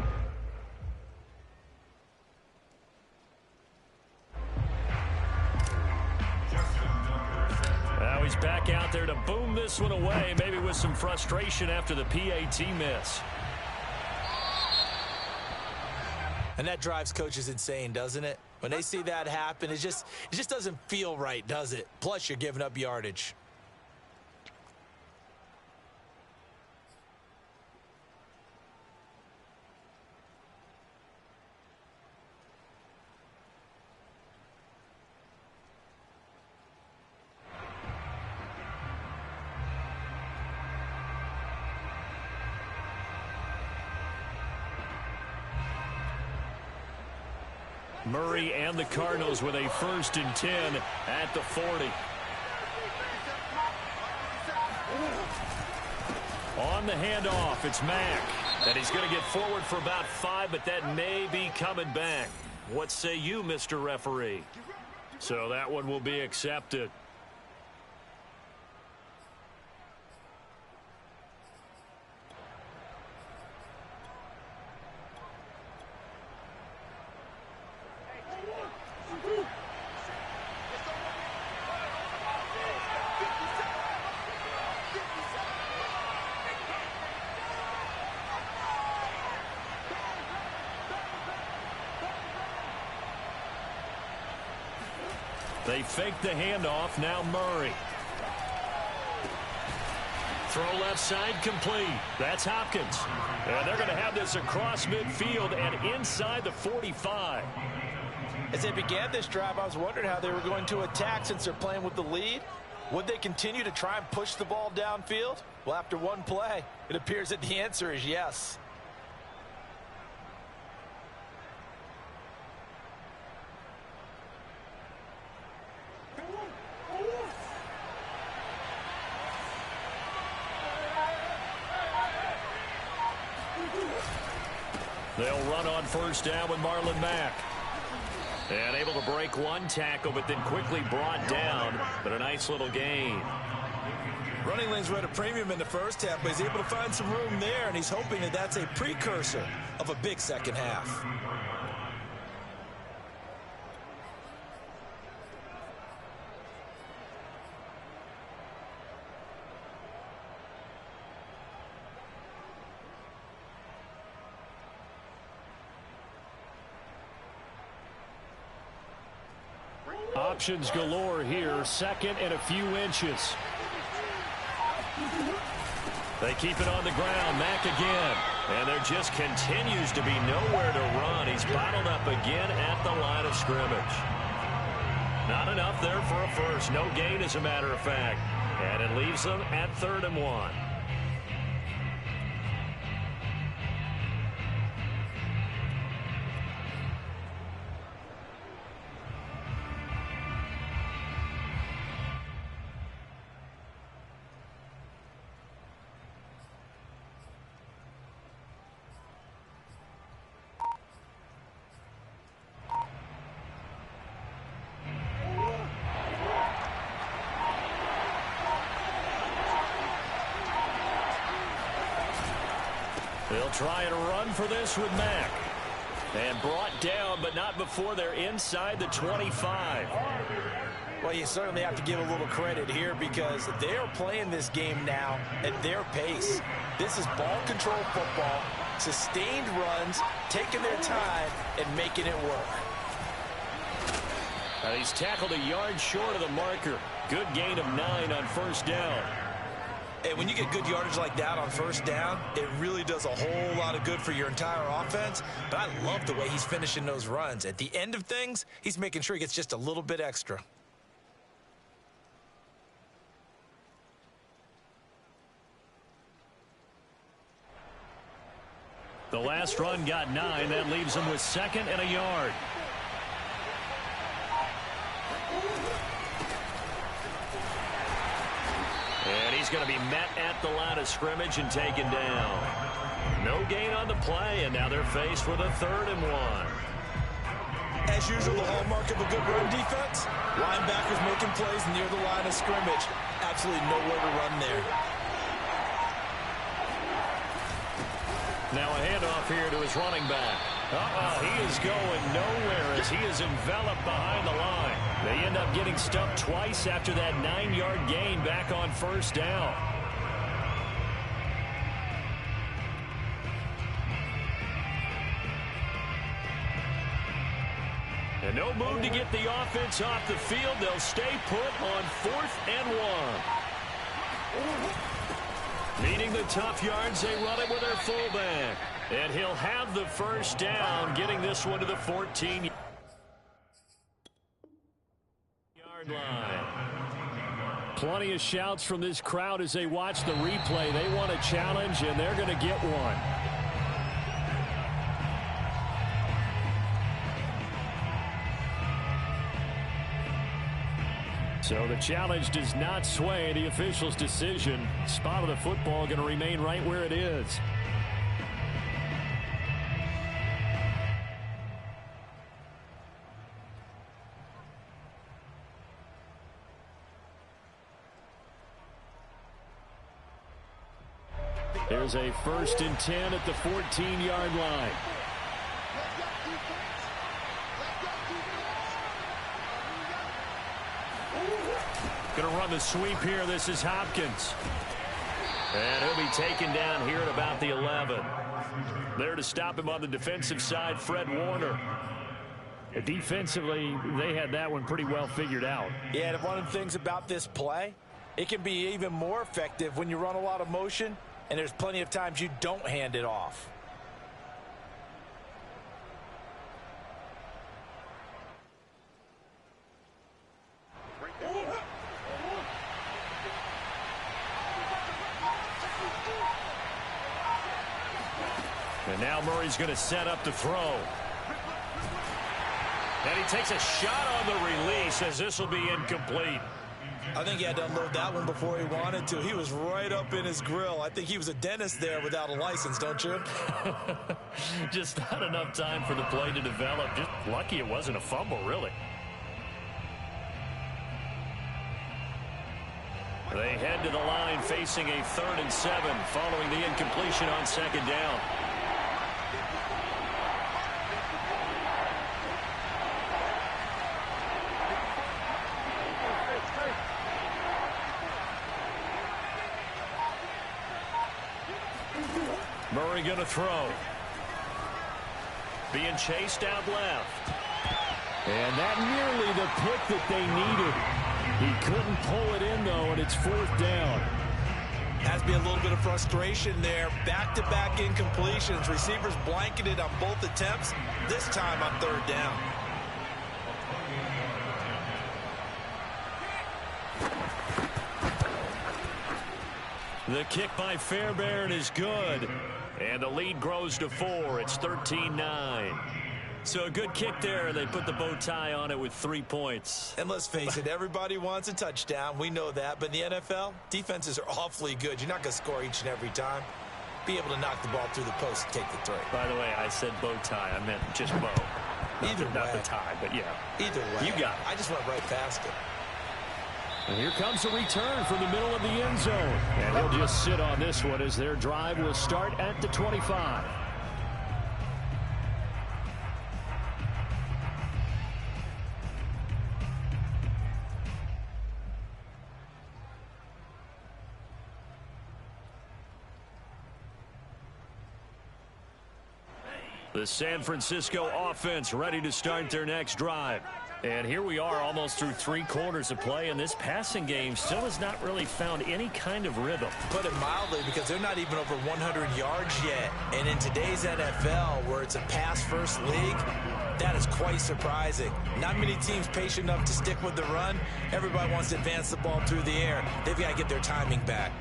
A: Now he's back out there to boom this one away, maybe with some frustration after the PAT miss.
B: And that drives coaches insane, doesn't it? When they see that happen, it just doesn't feel right, does it? Plus, you're giving up yardage.
A: Murray and the Cardinals with a 1st and 10 at the 40. On the handoff, it's Mack. And he's going to get forward for about 5, but that may be coming back. What say you, Mr. Referee? So that one will be accepted. They fake the handoff. Now Murray. Throw left side complete. That's Hopkins. And they're going to have this across midfield and inside the 45.
B: As they began this drive, I was wondering how they were going to attack since they're playing with the lead. Would they continue to try and push the ball downfield? Well, after one play, it appears that the answer is yes.
A: They'll run on 1st down with Marlon Mack. And able to break one tackle, but then quickly brought down. But a nice little gain.
B: Running lanes were at a premium in the first half, but he's able to find some room there, and he's hoping that that's a precursor of a big second half.
D: Options galore here. 2nd and a few inches.
A: They keep it on the ground. Mack again. And there just continues to be nowhere to run. He's bottled up again at the line of scrimmage. Not enough there for a first. No gain, as a matter of fact. And it leaves them at 3rd and 1. They'll try and run for this with Mack. And brought down, but not before they're inside the 25.
B: Well, you certainly have to give a little credit here because they are playing this game now at their pace. This is ball control football, sustained runs, taking their time, and making it work.
A: He's tackled a yard short of the marker. Good gain of 9 on 1st down.
B: Hey, when you get good yardage like that on first down, it really does a whole lot of good for your entire offense. But I love the way he's finishing those runs. At the end of things, he's making sure he gets just a little bit extra.
A: The last run got 9. That leaves him with 2nd and a yard. And he's going to be met at the line of scrimmage and taken down. No gain on the play, and now they're faced with a 3rd and 1.
B: As usual, the hallmark of a good run defense, linebackers making plays near the line of scrimmage. Absolutely nowhere to run there.
A: Now a handoff here to his running back. He is going nowhere as he is enveloped behind the line. They end up getting stuffed twice after that 9-yard gain back on first down. And no move to get the offense off the field. They'll stay put on 4th and 1. Needing the tough yards, they run it with their fullback. And he'll have the first down, getting this one to the 14-yard line. Plenty of shouts from this crowd as they watch the replay. They want a challenge, and they're going to get one. So the challenge does not sway the official's decision. Spot of the football going to remain right where it is. There's a 1st and 10 at the 14-yard line. Going to run the sweep here. This is Hopkins. And he'll be taken down here at about the 11. There to stop him on the defensive side, Fred Warner. Defensively, they had that one pretty well figured out.
B: Yeah, and one of the things about this play, it can be even more effective when you run a lot of motion, and there's plenty of times you don't hand it off.
A: And now Murray's going to set up the throw. And he takes a shot on the release as this will be incomplete.
B: I think he had to unload that one before he wanted to. He was right up in his grill. I think he was a dentist there without a license, don't you?
A: Just not enough time for the play to develop. Just lucky it wasn't a fumble, really. They head to the line facing a 3rd and 7 following the incompletion on 2nd down. Murray going to throw. Being chased out left. And that nearly the pick that they needed. He couldn't pull it in, though, and it's 4th down.
B: Has to be a little bit of frustration there. Back-to-back incompletions. Receivers blanketed on both attempts. This time on 3rd down.
A: The kick by Fairbairn is good. And the lead grows to 4. It's 13-9. So a good kick there, and they put the bow tie on it with 3 points.
B: And let's face it, everybody wants a touchdown. We know that. But in the NFL, defenses are awfully good. You're not going to score each and every time. Be able to knock the ball through the post and take the throw.
A: By the way, I said bow tie. I meant just bow. Not the tie, but yeah.
B: Either way.
A: You got it.
B: I just went right past it.
A: And here comes a return from the middle of the end zone. And he'll just sit on this one as their drive will start at the 25. The San Francisco offense ready to start their next drive. And here we are almost through 3 quarters of play, and this passing game still has not really found any kind of rhythm.
B: Put it mildly, because they're not even over 100 yards yet. And in today's NFL, where it's a pass-first league, that is quite surprising. Not many teams patient enough to stick with the run. Everybody wants to advance the ball through the air. They've got to get their timing back.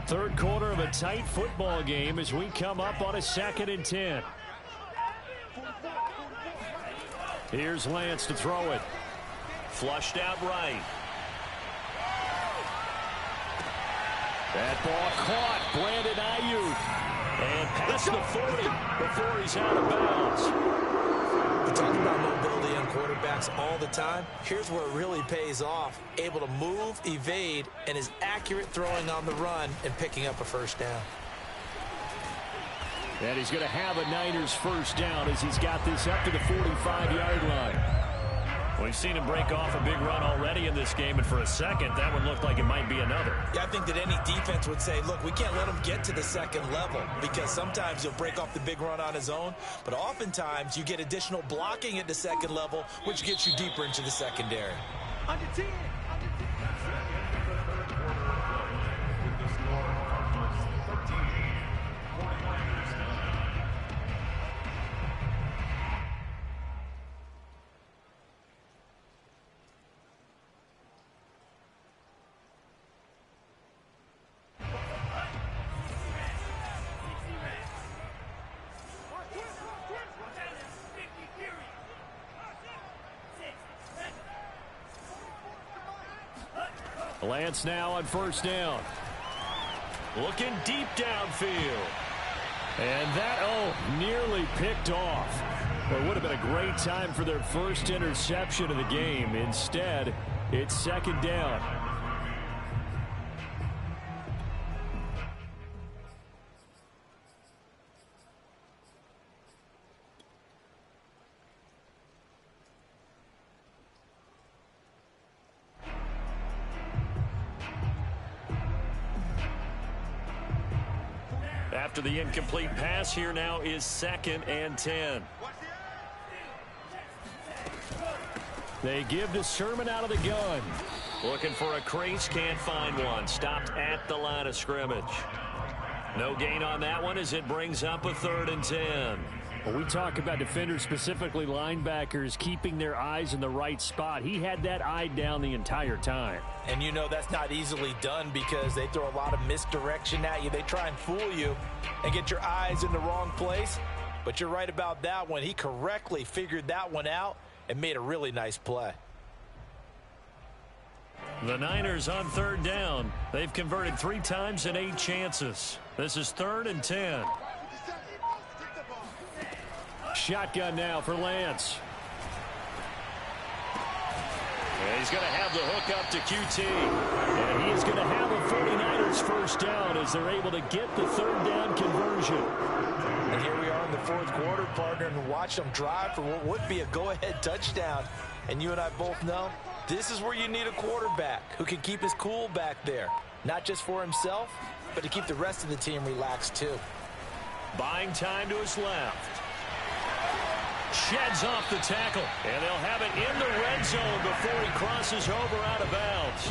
A: Third quarter of a tight football game as we come up on a 2nd and 10. Here's Lance to throw it. Flushed out right. That ball caught. Brandon Ayuk. And past the 40 before he's out of bounds.
B: We talk about mobility on quarterbacks all the time. Here's where it really pays off. Able to move, evade, and is accurate throwing on the run and picking up a first down.
A: And he's going to have a Niners first down as he's got this up to the 45-yard line. We've seen him break off a big run already in this game, and for a second, that one looked like it might be another.
B: Yeah, I think that any defense would say, look, we can't let him get to the second level, because sometimes he'll break off the big run on his own, but oftentimes you get additional blocking at the second level, which gets you deeper into the secondary.
F: Under 10.
A: Lance now on first down. Looking deep downfield. And that, nearly picked off. Well, it would have been a great time for their first interception of the game. Instead, it's 2nd down. After the incomplete pass, here now is 2nd and 10. They give to Sherman out of the gun. Looking for a crease, can't find one. Stopped at the line of scrimmage. No gain on that one as it brings up a 3rd and 10. Well, we talk about defenders, specifically linebackers, keeping their eyes in the right spot. He had that eye down the entire time.
B: And you know that's not easily done because they throw a lot of misdirection at you. They try and fool you and get your eyes in the wrong place. But you're right about that one. He correctly figured that one out and made a really nice play.
A: The Niners on 3rd down. They've converted 3 times in 8 chances. This is 3rd and 10. Shotgun now for Lance. And he's going to have the hook up to QT. And he is going to have a 49ers first down as they're able to get the 3rd down conversion.
B: And here we are in the 4th quarter, partner, and watch them drive for what would be a go-ahead touchdown. And you and I both know this is where you need a quarterback who can keep his cool back there. Not just for himself, but to keep the rest of the team relaxed too.
A: Buying time to his left. Sheds off the tackle, and they'll have it in the red zone before he crosses over out of bounds.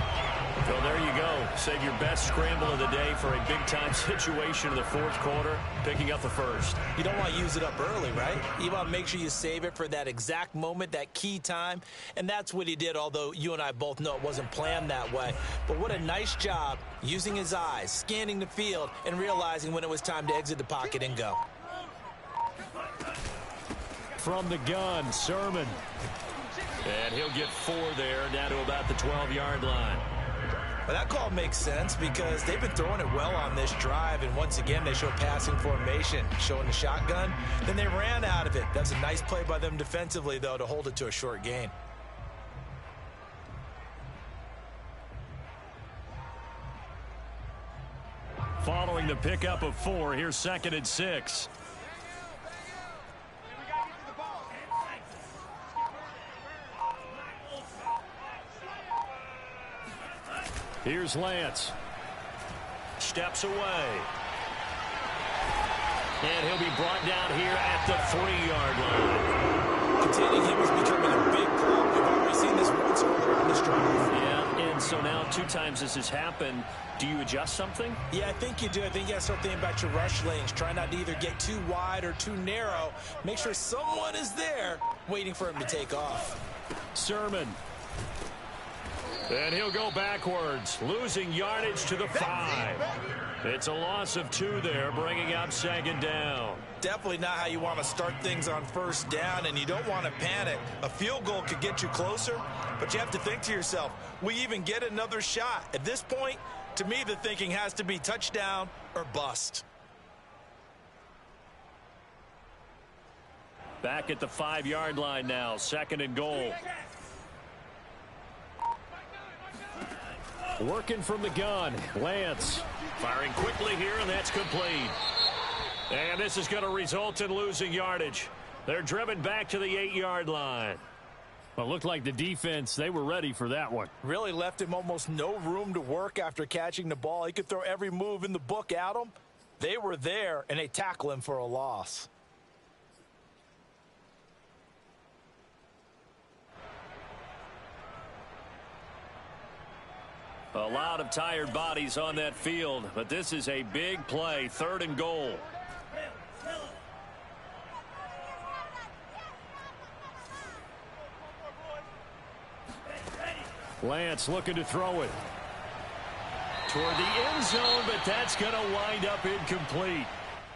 A: So there you go. Save your best scramble of the day for a big-time situation in the 4th quarter, picking up the first.
B: You don't want to use it up early, right? You want to make sure you save it for that exact moment, that key time, and that's what he did, although you and I both know it wasn't planned that way. But what a nice job using his eyes, scanning the field, and realizing when it was time to exit the pocket and go.
A: From the gun, Sermon. And he'll get 4 there, down to about the 12-yard line.
B: Well, that call makes sense because they've been throwing it well on this drive, and once again, they show passing formation, showing the shotgun. Then they ran out of it. That's a nice play by them defensively, though, to hold it to a short gain.
A: Following the pickup of 4, here's 2nd and 6. Here's Lance. Steps away. And he'll be brought down here at the 3-yard line.
B: Containing him is becoming a big problem. We've already seen this once earlier in this drive.
A: Yeah, and so now 2 times this has happened. Do you adjust something?
B: Yeah, I think you do. I think you got to start thinking about your rush lanes. Try not to either get too wide or too narrow. Make sure someone is there waiting for him to take off.
A: Sermon. And he'll go backwards, losing yardage to the 5. It's a loss of 2 there, bringing up 2nd down.
B: Definitely not how you want to start things on 1st down, and you don't want to panic. A field goal could get you closer, but you have to think to yourself, we even get another shot. At this point, to me, the thinking has to be touchdown or bust.
A: Back at the 5-yard line now, 2nd and goal. Working from the gun, Lance. Firing quickly here, and that's complete. And this is going to result in losing yardage. They're driven back to the 8-yard line. Well, it looked like the defense, they were ready for that one.
B: Really left him almost no room to work after catching the ball. He could throw every move in the book at him. They were there, and they tackle him for a loss.
A: A lot of tired bodies on that field, but this is a big play, 3rd and goal. Lance looking to throw it toward the end zone, but that's going to wind up incomplete.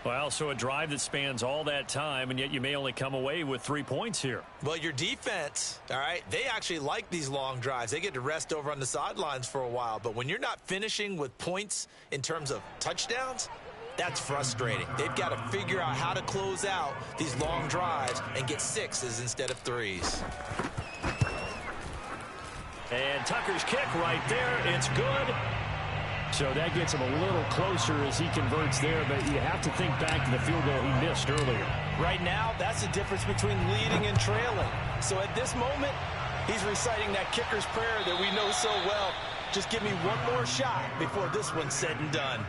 A: Well, so a drive that spans all that time, and yet you may only come away with 3 points here.
B: Well, your defense, all right, they actually like these long drives. They get to rest over on the sidelines for a while. But when you're not finishing with points in terms of touchdowns, that's frustrating. They've got to figure out how to close out these long drives and get 6s instead of 3s.
A: And Tucker's kick right there. It's good. So that gets him a little closer as he converts there, but you have to think back to the field goal he missed earlier.
B: Right now, that's the difference between leading and trailing. So at this moment, he's reciting that kicker's prayer that we know so well. Just give me one more shot before this one's said and done.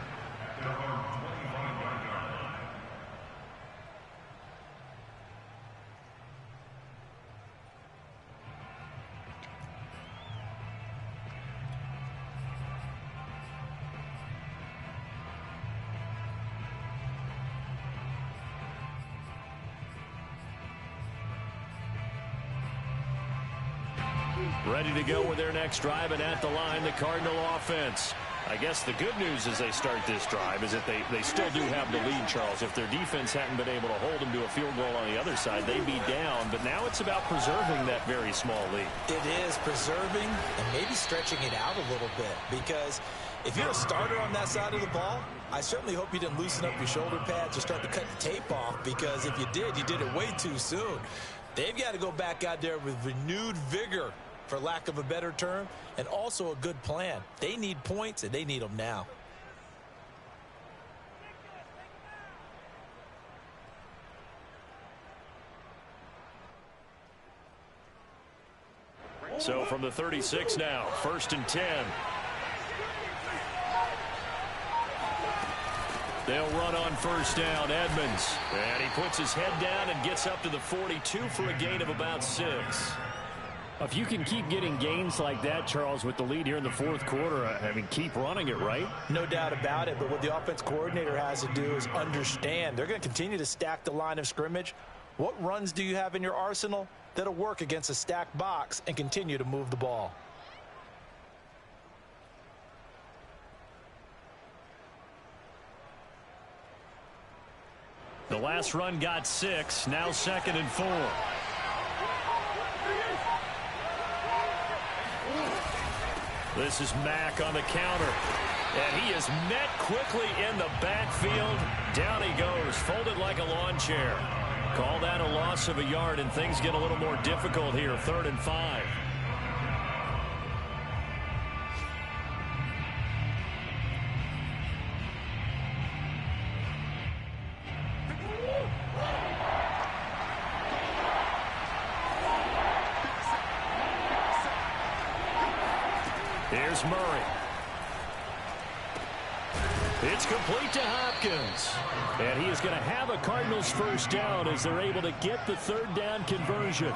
A: Ready to go with their next drive, and at the line, the Cardinal offense. I guess the good news as they start this drive is that they still do have the lead, Charles. If their defense hadn't been able to hold them to a field goal on the other side, they'd be down. But now it's about preserving that very small lead.
B: It is preserving and maybe stretching it out a little bit, because if you're a starter on that side of the ball, I certainly hope you didn't loosen up your shoulder pads or start to cut the tape off, because if you did it way too soon. They've got to go back out there with renewed vigor, for lack of a better term, and also a good plan. They need points, and they need them now.
A: So from the 36 now, 1st and 10. They'll run on 1st down, Edmonds. And he puts his head down and gets up to the 42 for a gain of about 6. If you can keep getting gains like that, Charles, with the lead here in the 4th quarter, I mean, keep running it, right?
B: No doubt about it, but what the offense coordinator has to do is understand. They're going to continue to stack the line of scrimmage. What runs do you have in your arsenal that'll work against a stacked box and continue to move the ball?
A: The last run got 6, now 2nd and 4. This is Mack on the counter. And he is met quickly in the backfield. Down he goes, folded like a lawn chair. Call that a loss of a yard, and things get a little more difficult here, 3rd and 5. Here's Murray. It's complete to Hopkins. And he is going to have a Cardinals first down as they're able to get the third down conversion.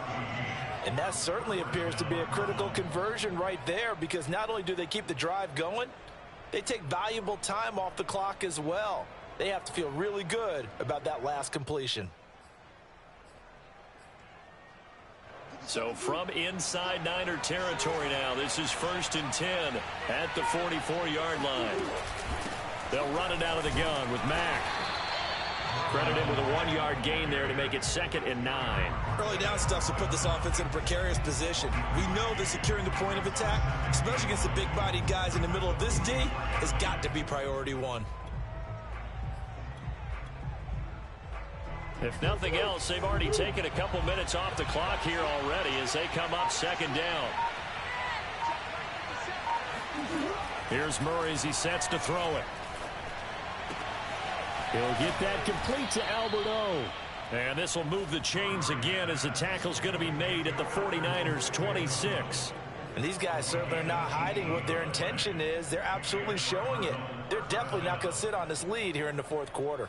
B: And that certainly appears to be a critical conversion right there, because not only do they keep the drive going, they take valuable time off the clock as well. They have to feel really good about that last completion.
A: So from inside Niner territory now, this is 1st and 10 at the 44-yard line. They'll run it out of the gun with Mack. Credited with a 1-yard gain there to make it 2nd and 9.
B: Early down stuff to put this offense in a precarious position. We know that securing the point of attack, especially against the big-bodied guys in the middle of this D, has got to be priority one.
A: If nothing else, they've already taken a couple minutes off the clock here already as they come up 2nd down. Here's Murray as he sets to throw it. He'll get that complete to Alberto. And this will move the chains again as the tackle's going to be made at the 49ers 26.
B: And these guys certainly are not hiding what their intention is. They're absolutely showing it. They're definitely not going to sit on this lead here in the fourth quarter.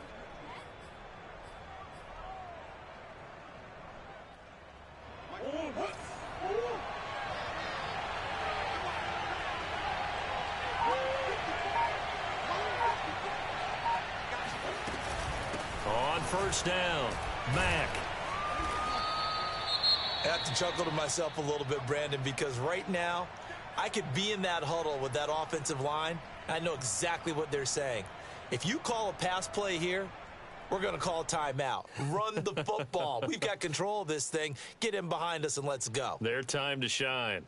A: On first down, Mack.
B: I have to chuckle to myself a little bit, Brandon, because right now I could be in that huddle with that offensive line. I know exactly what they're saying. If you call a pass play here, we're going to call a timeout. Run the football. We've got control of this thing. Get in behind us and let's go.
A: Their time to shine.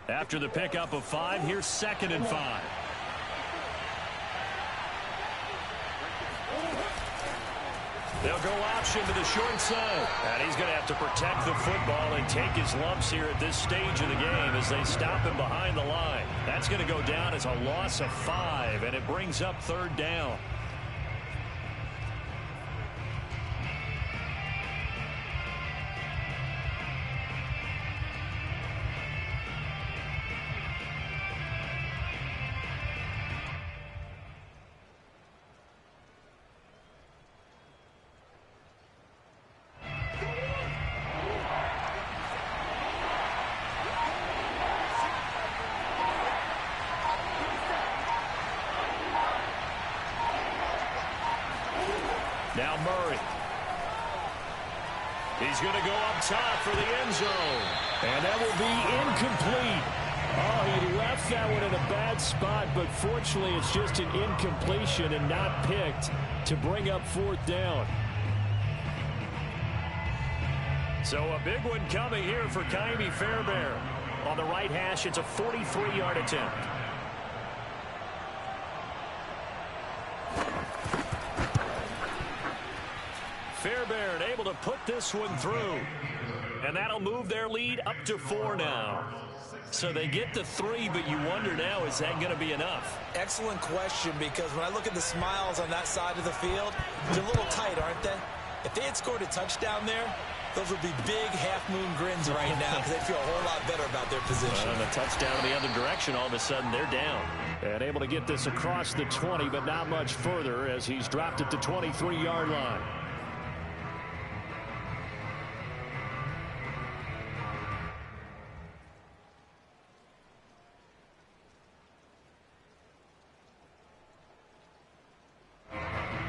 A: After the pickup of 5, here's 2nd and 5. They'll go option to the short side. And he's going to have to protect the football and take his lumps here at this stage of the game as they stop him behind the line. That's going to go down as a loss of 5, and it brings up 3rd down. Now Murray. He's going to go up top for the end zone. And that will be incomplete. Oh, he left that one in a bad spot, but fortunately it's just an incompletion and not picked to bring up 4th down. So a big one coming here for Ka'imi Fairbairn. On the right hash, it's a 43-yard attempt. Fairbairn able to put this one through. And that'll move their lead up to 4 now. So they get to 3, but you wonder now, is that going to be enough?
B: Excellent question, because when I look at the smiles on that side of the field, they're a little tight, aren't they? If they had scored a touchdown there, those would be big half-moon grins right now because they feel a whole lot better about their position.
A: And a touchdown in the other direction, all of a sudden they're down. And able to get this across the 20, but not much further as he's dropped it to 23-yard line.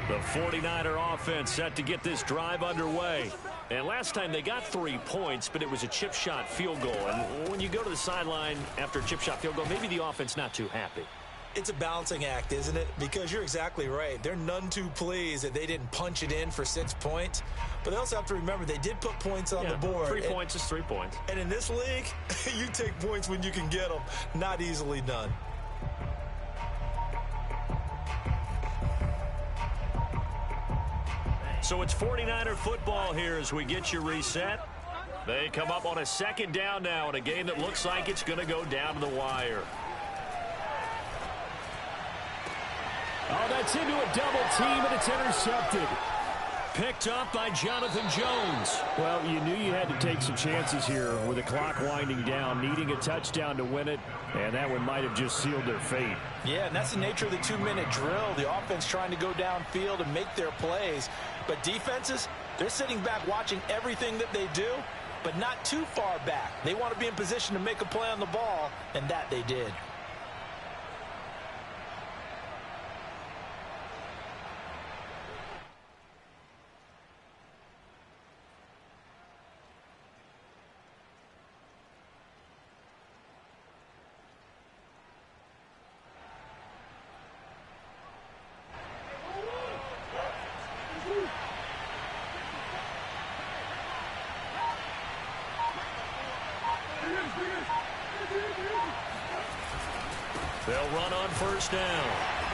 A: The 49er offense set to get this drive underway. And last time they got 3 points, but it was a chip shot field goal. And when you go to the sideline after a chip shot field goal, maybe the offense not too happy.
B: It's a balancing act, isn't it? Because you're exactly right. They're none too pleased that they didn't punch it in for 6 points. But they also have to remember they did put points on the board.
A: 3 points is 3 points.
B: And in this league, you take points when you can get them. Not easily done.
A: So it's 49er football here as we get you reset. They come up on a 2nd down now in a game that looks like it's going to go down to the wire.
D: Oh, that's into a double team, and it's intercepted.
A: Picked up by Jonathan Jones.
D: Well, you knew you had to take some chances here with the clock winding down, needing a touchdown to win it, and that one might have just sealed their fate.
B: Yeah, and that's the nature of the 2-minute drill. The offense trying to go downfield and make their plays. But defenses, they're sitting back watching everything that they do, but not too far back. They want to be in position to make a play on the ball, and that they did.
A: They'll run on first down.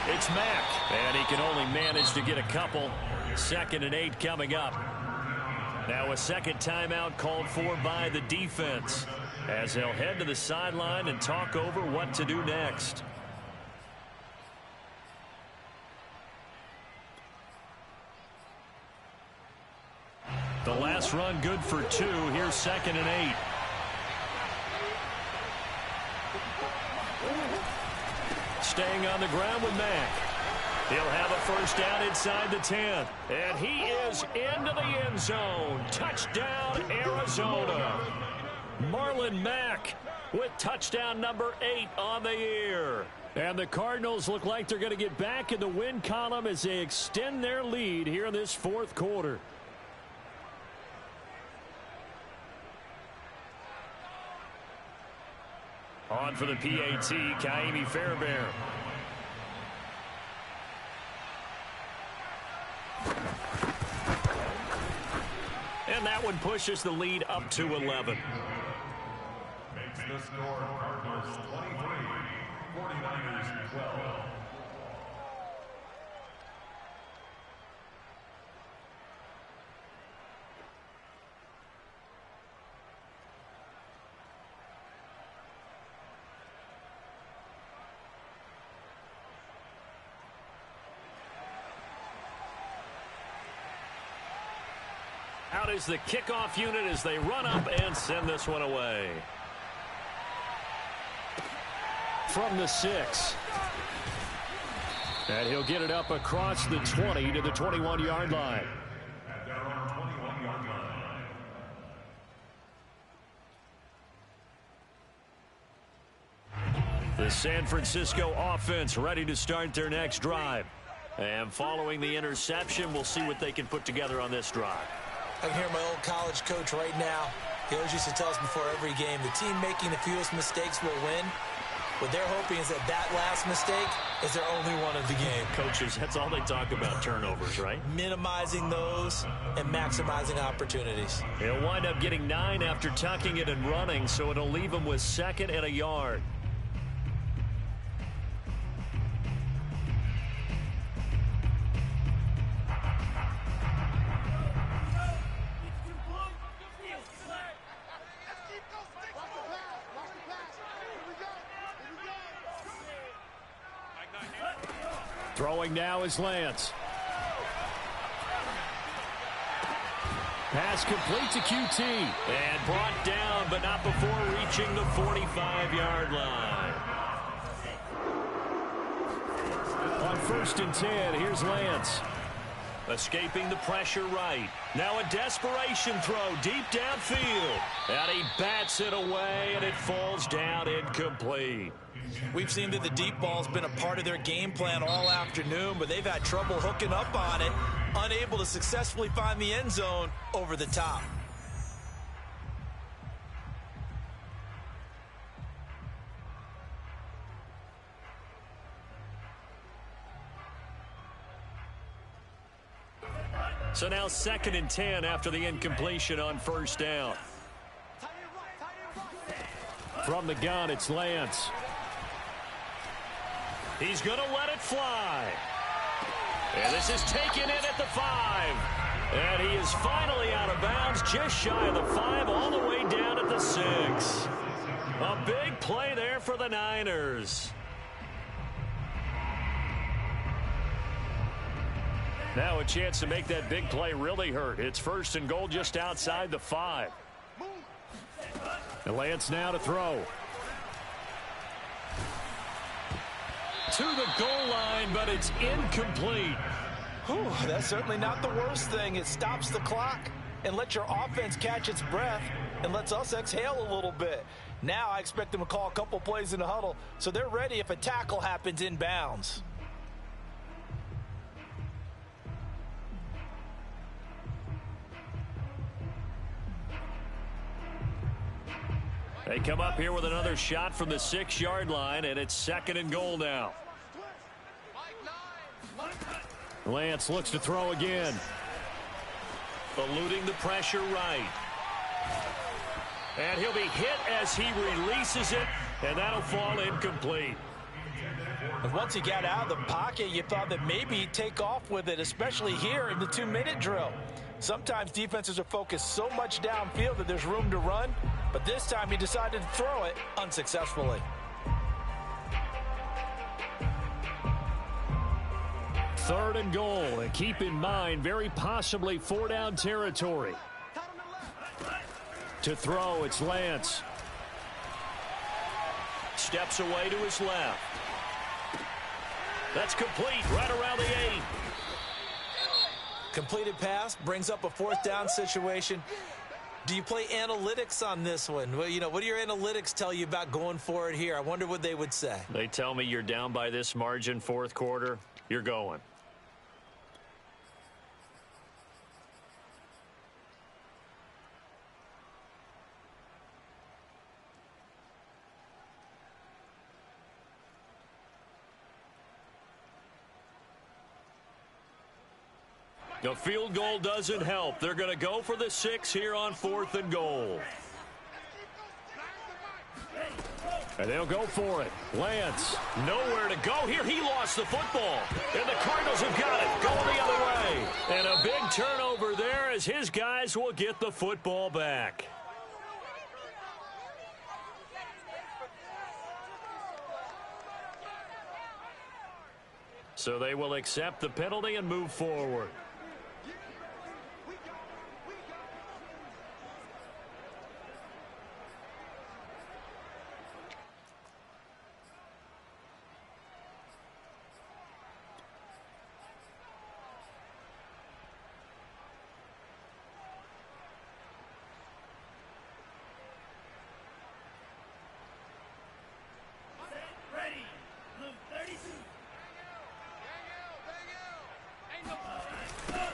A: It's Mack, and he can only manage to get a couple. 2nd and 8 coming up. Now a second timeout called for by the defense as they'll head to the sideline and talk over what to do next. The last run good for 2. Here's 2nd and 8. Staying on the ground with Mack. He'll have a first down inside the 10. And he is into the end zone. Touchdown, Arizona. Marlon Mack with touchdown number 8 on the year. And the Cardinals look like they're going to get back in the win column as they extend their lead here in this 4th quarter. On for the PAT, Kaimi Fairbairn. And that one pushes the lead up to 11.
C: Makes the score Cardinals 23, 49ers 12.
A: Out is the kickoff unit as they run up and send this one away. From the 6. And he'll get it up across the 20 to the 21-yard line.
C: At their own 21-yard line.
A: The San Francisco offense ready to start their next drive. And following the interception, we'll see what they can put together on this drive.
B: I can hear my old college coach right now. He always used to tell us before every game, the team making the fewest mistakes will win. What they're hoping is that last mistake is their only one of the game.
A: Coaches, that's all they talk about, turnovers, right?
B: Minimizing those and maximizing opportunities.
A: He'll wind up getting 9 after tucking it and running, so it'll leave him with 2nd and a yard. Throwing now is Lance. Pass complete to QT. And brought down, but not before reaching the 45-yard line. On 1st and 10, here's Lance. Escaping the pressure right. Now a desperation throw deep downfield. And he bats it away, and it falls down incomplete.
B: We've seen that the deep ball's been a part of their game plan all afternoon, but they've had trouble hooking up on it, unable to successfully find the end zone over the top.
A: So now 2nd and 10 after the incompletion on first down. From the gun, it's Lance. He's going to let it fly. And this is taken in at the 5. And he is finally out of bounds, just shy of the 5, all the way down at the 6. A big play there for the Niners. Now a chance to make that big play really hurt. It's 1st and goal just outside the 5. And Lance now to throw. To the goal line, but it's incomplete.
B: Whew, that's certainly not the worst thing. It stops the clock and lets your offense catch its breath and lets us exhale a little bit. Now I expect them to call a couple plays in the huddle so they're ready if a tackle happens inbounds.
A: They come up here with another shot from the 6-yard line, and it's 2nd and goal now. Lance looks to throw again. Eluding the pressure right. And he'll be hit as he releases it, and that'll fall incomplete.
B: And once he got out of the pocket, you thought that maybe he'd take off with it, especially here in the 2-minute drill. Sometimes defenses are focused so much downfield that there's room to run, but this time he decided to throw it unsuccessfully.
A: 3rd and goal, and keep in mind, very possibly 4-down territory. To throw, it's Lance. Steps away to his left. That's complete, right around the 8.
B: Completed pass brings up a 4th down situation. Do you play analytics on this one? Well, what do your analytics tell you about going for it here? I wonder what they would say.
A: They tell me you're down by this margin 4th quarter. You're going. The field goal doesn't help. They're going to go for the 6 here on 4th and goal. And they'll go for it. Lance, nowhere to go here. He lost the football. And the Cardinals have got it. Going the other way. And a big turnover there as his guys will get the football back. So they will accept the penalty and move forward.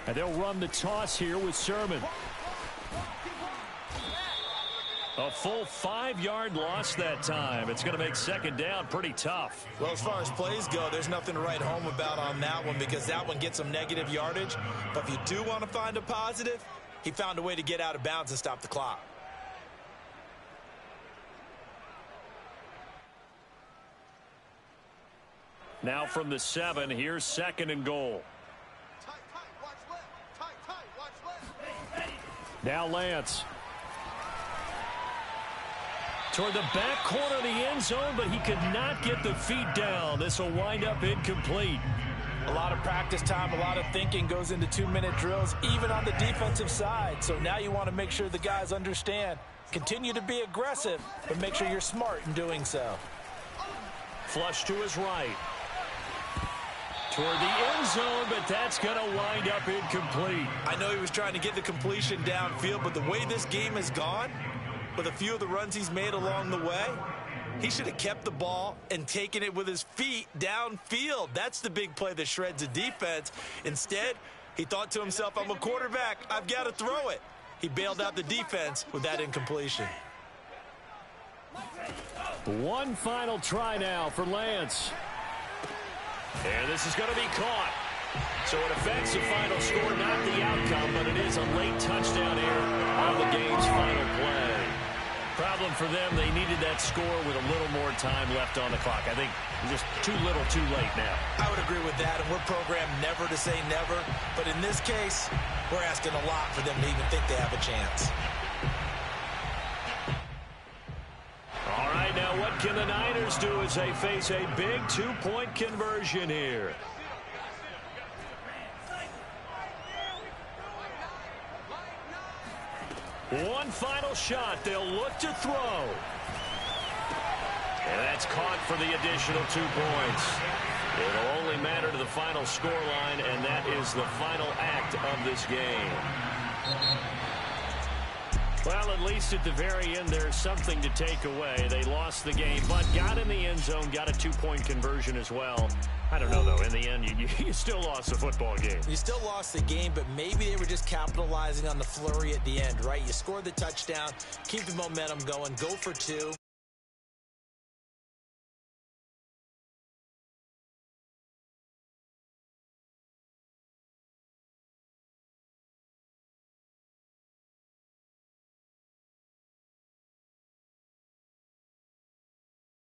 A: And they'll run the toss here with Sermon. A full 5-yard loss that time. It's going to make 2nd down pretty tough.
B: Well, as far as plays go, there's nothing to write home about on that one because that one gets some negative yardage. But if you do want to find a positive, he found a way to get out of bounds and stop the clock.
A: Now from the 7, here's 2nd and goal. Now Lance. Toward the back corner of the end zone, but he could not get the feet down. This will wind up incomplete.
B: A lot of practice time, a lot of thinking goes into 2-minute drills, even on the defensive side. So now you want to make sure the guys understand. Continue to be aggressive, but make sure you're smart in doing so.
A: Flush to his right. Toward the end zone, but that's going to wind up incomplete.
B: I know he was trying to get the completion downfield, but the way this game has gone, with a few of the runs he's made along the way, he should have kept the ball and taken it with his feet downfield. That's the big play that shreds a defense. Instead, he thought to himself, I'm a quarterback. I've got to throw it. He bailed out the defense with that incompletion.
A: One final try now for Lance. And this is going to be caught. So it affects the final score, not the outcome, but it is a late touchdown here on the game's final play. Problem for them, they needed that score with a little more time left on the clock. I think just too little, too late now.
B: I would agree with that, and we're programmed never to say never. But in this case, we're asking a lot for them to even think they have a chance.
A: All right, now what can the Niners do as they face a big 2-point conversion here? One final shot. They'll look to throw. And that's caught for the additional 2 points. It'll only matter to the final scoreline, and that is the final act of this game. Well, at least at the very end, there's something to take away. They lost the game, but got in the end zone, got a 2-point conversion as well. I don't know, though. In the end, you still lost the football game.
B: You still lost the game, but maybe they were just capitalizing on the flurry at the end, right? You scored the touchdown, keep the momentum going, go for 2.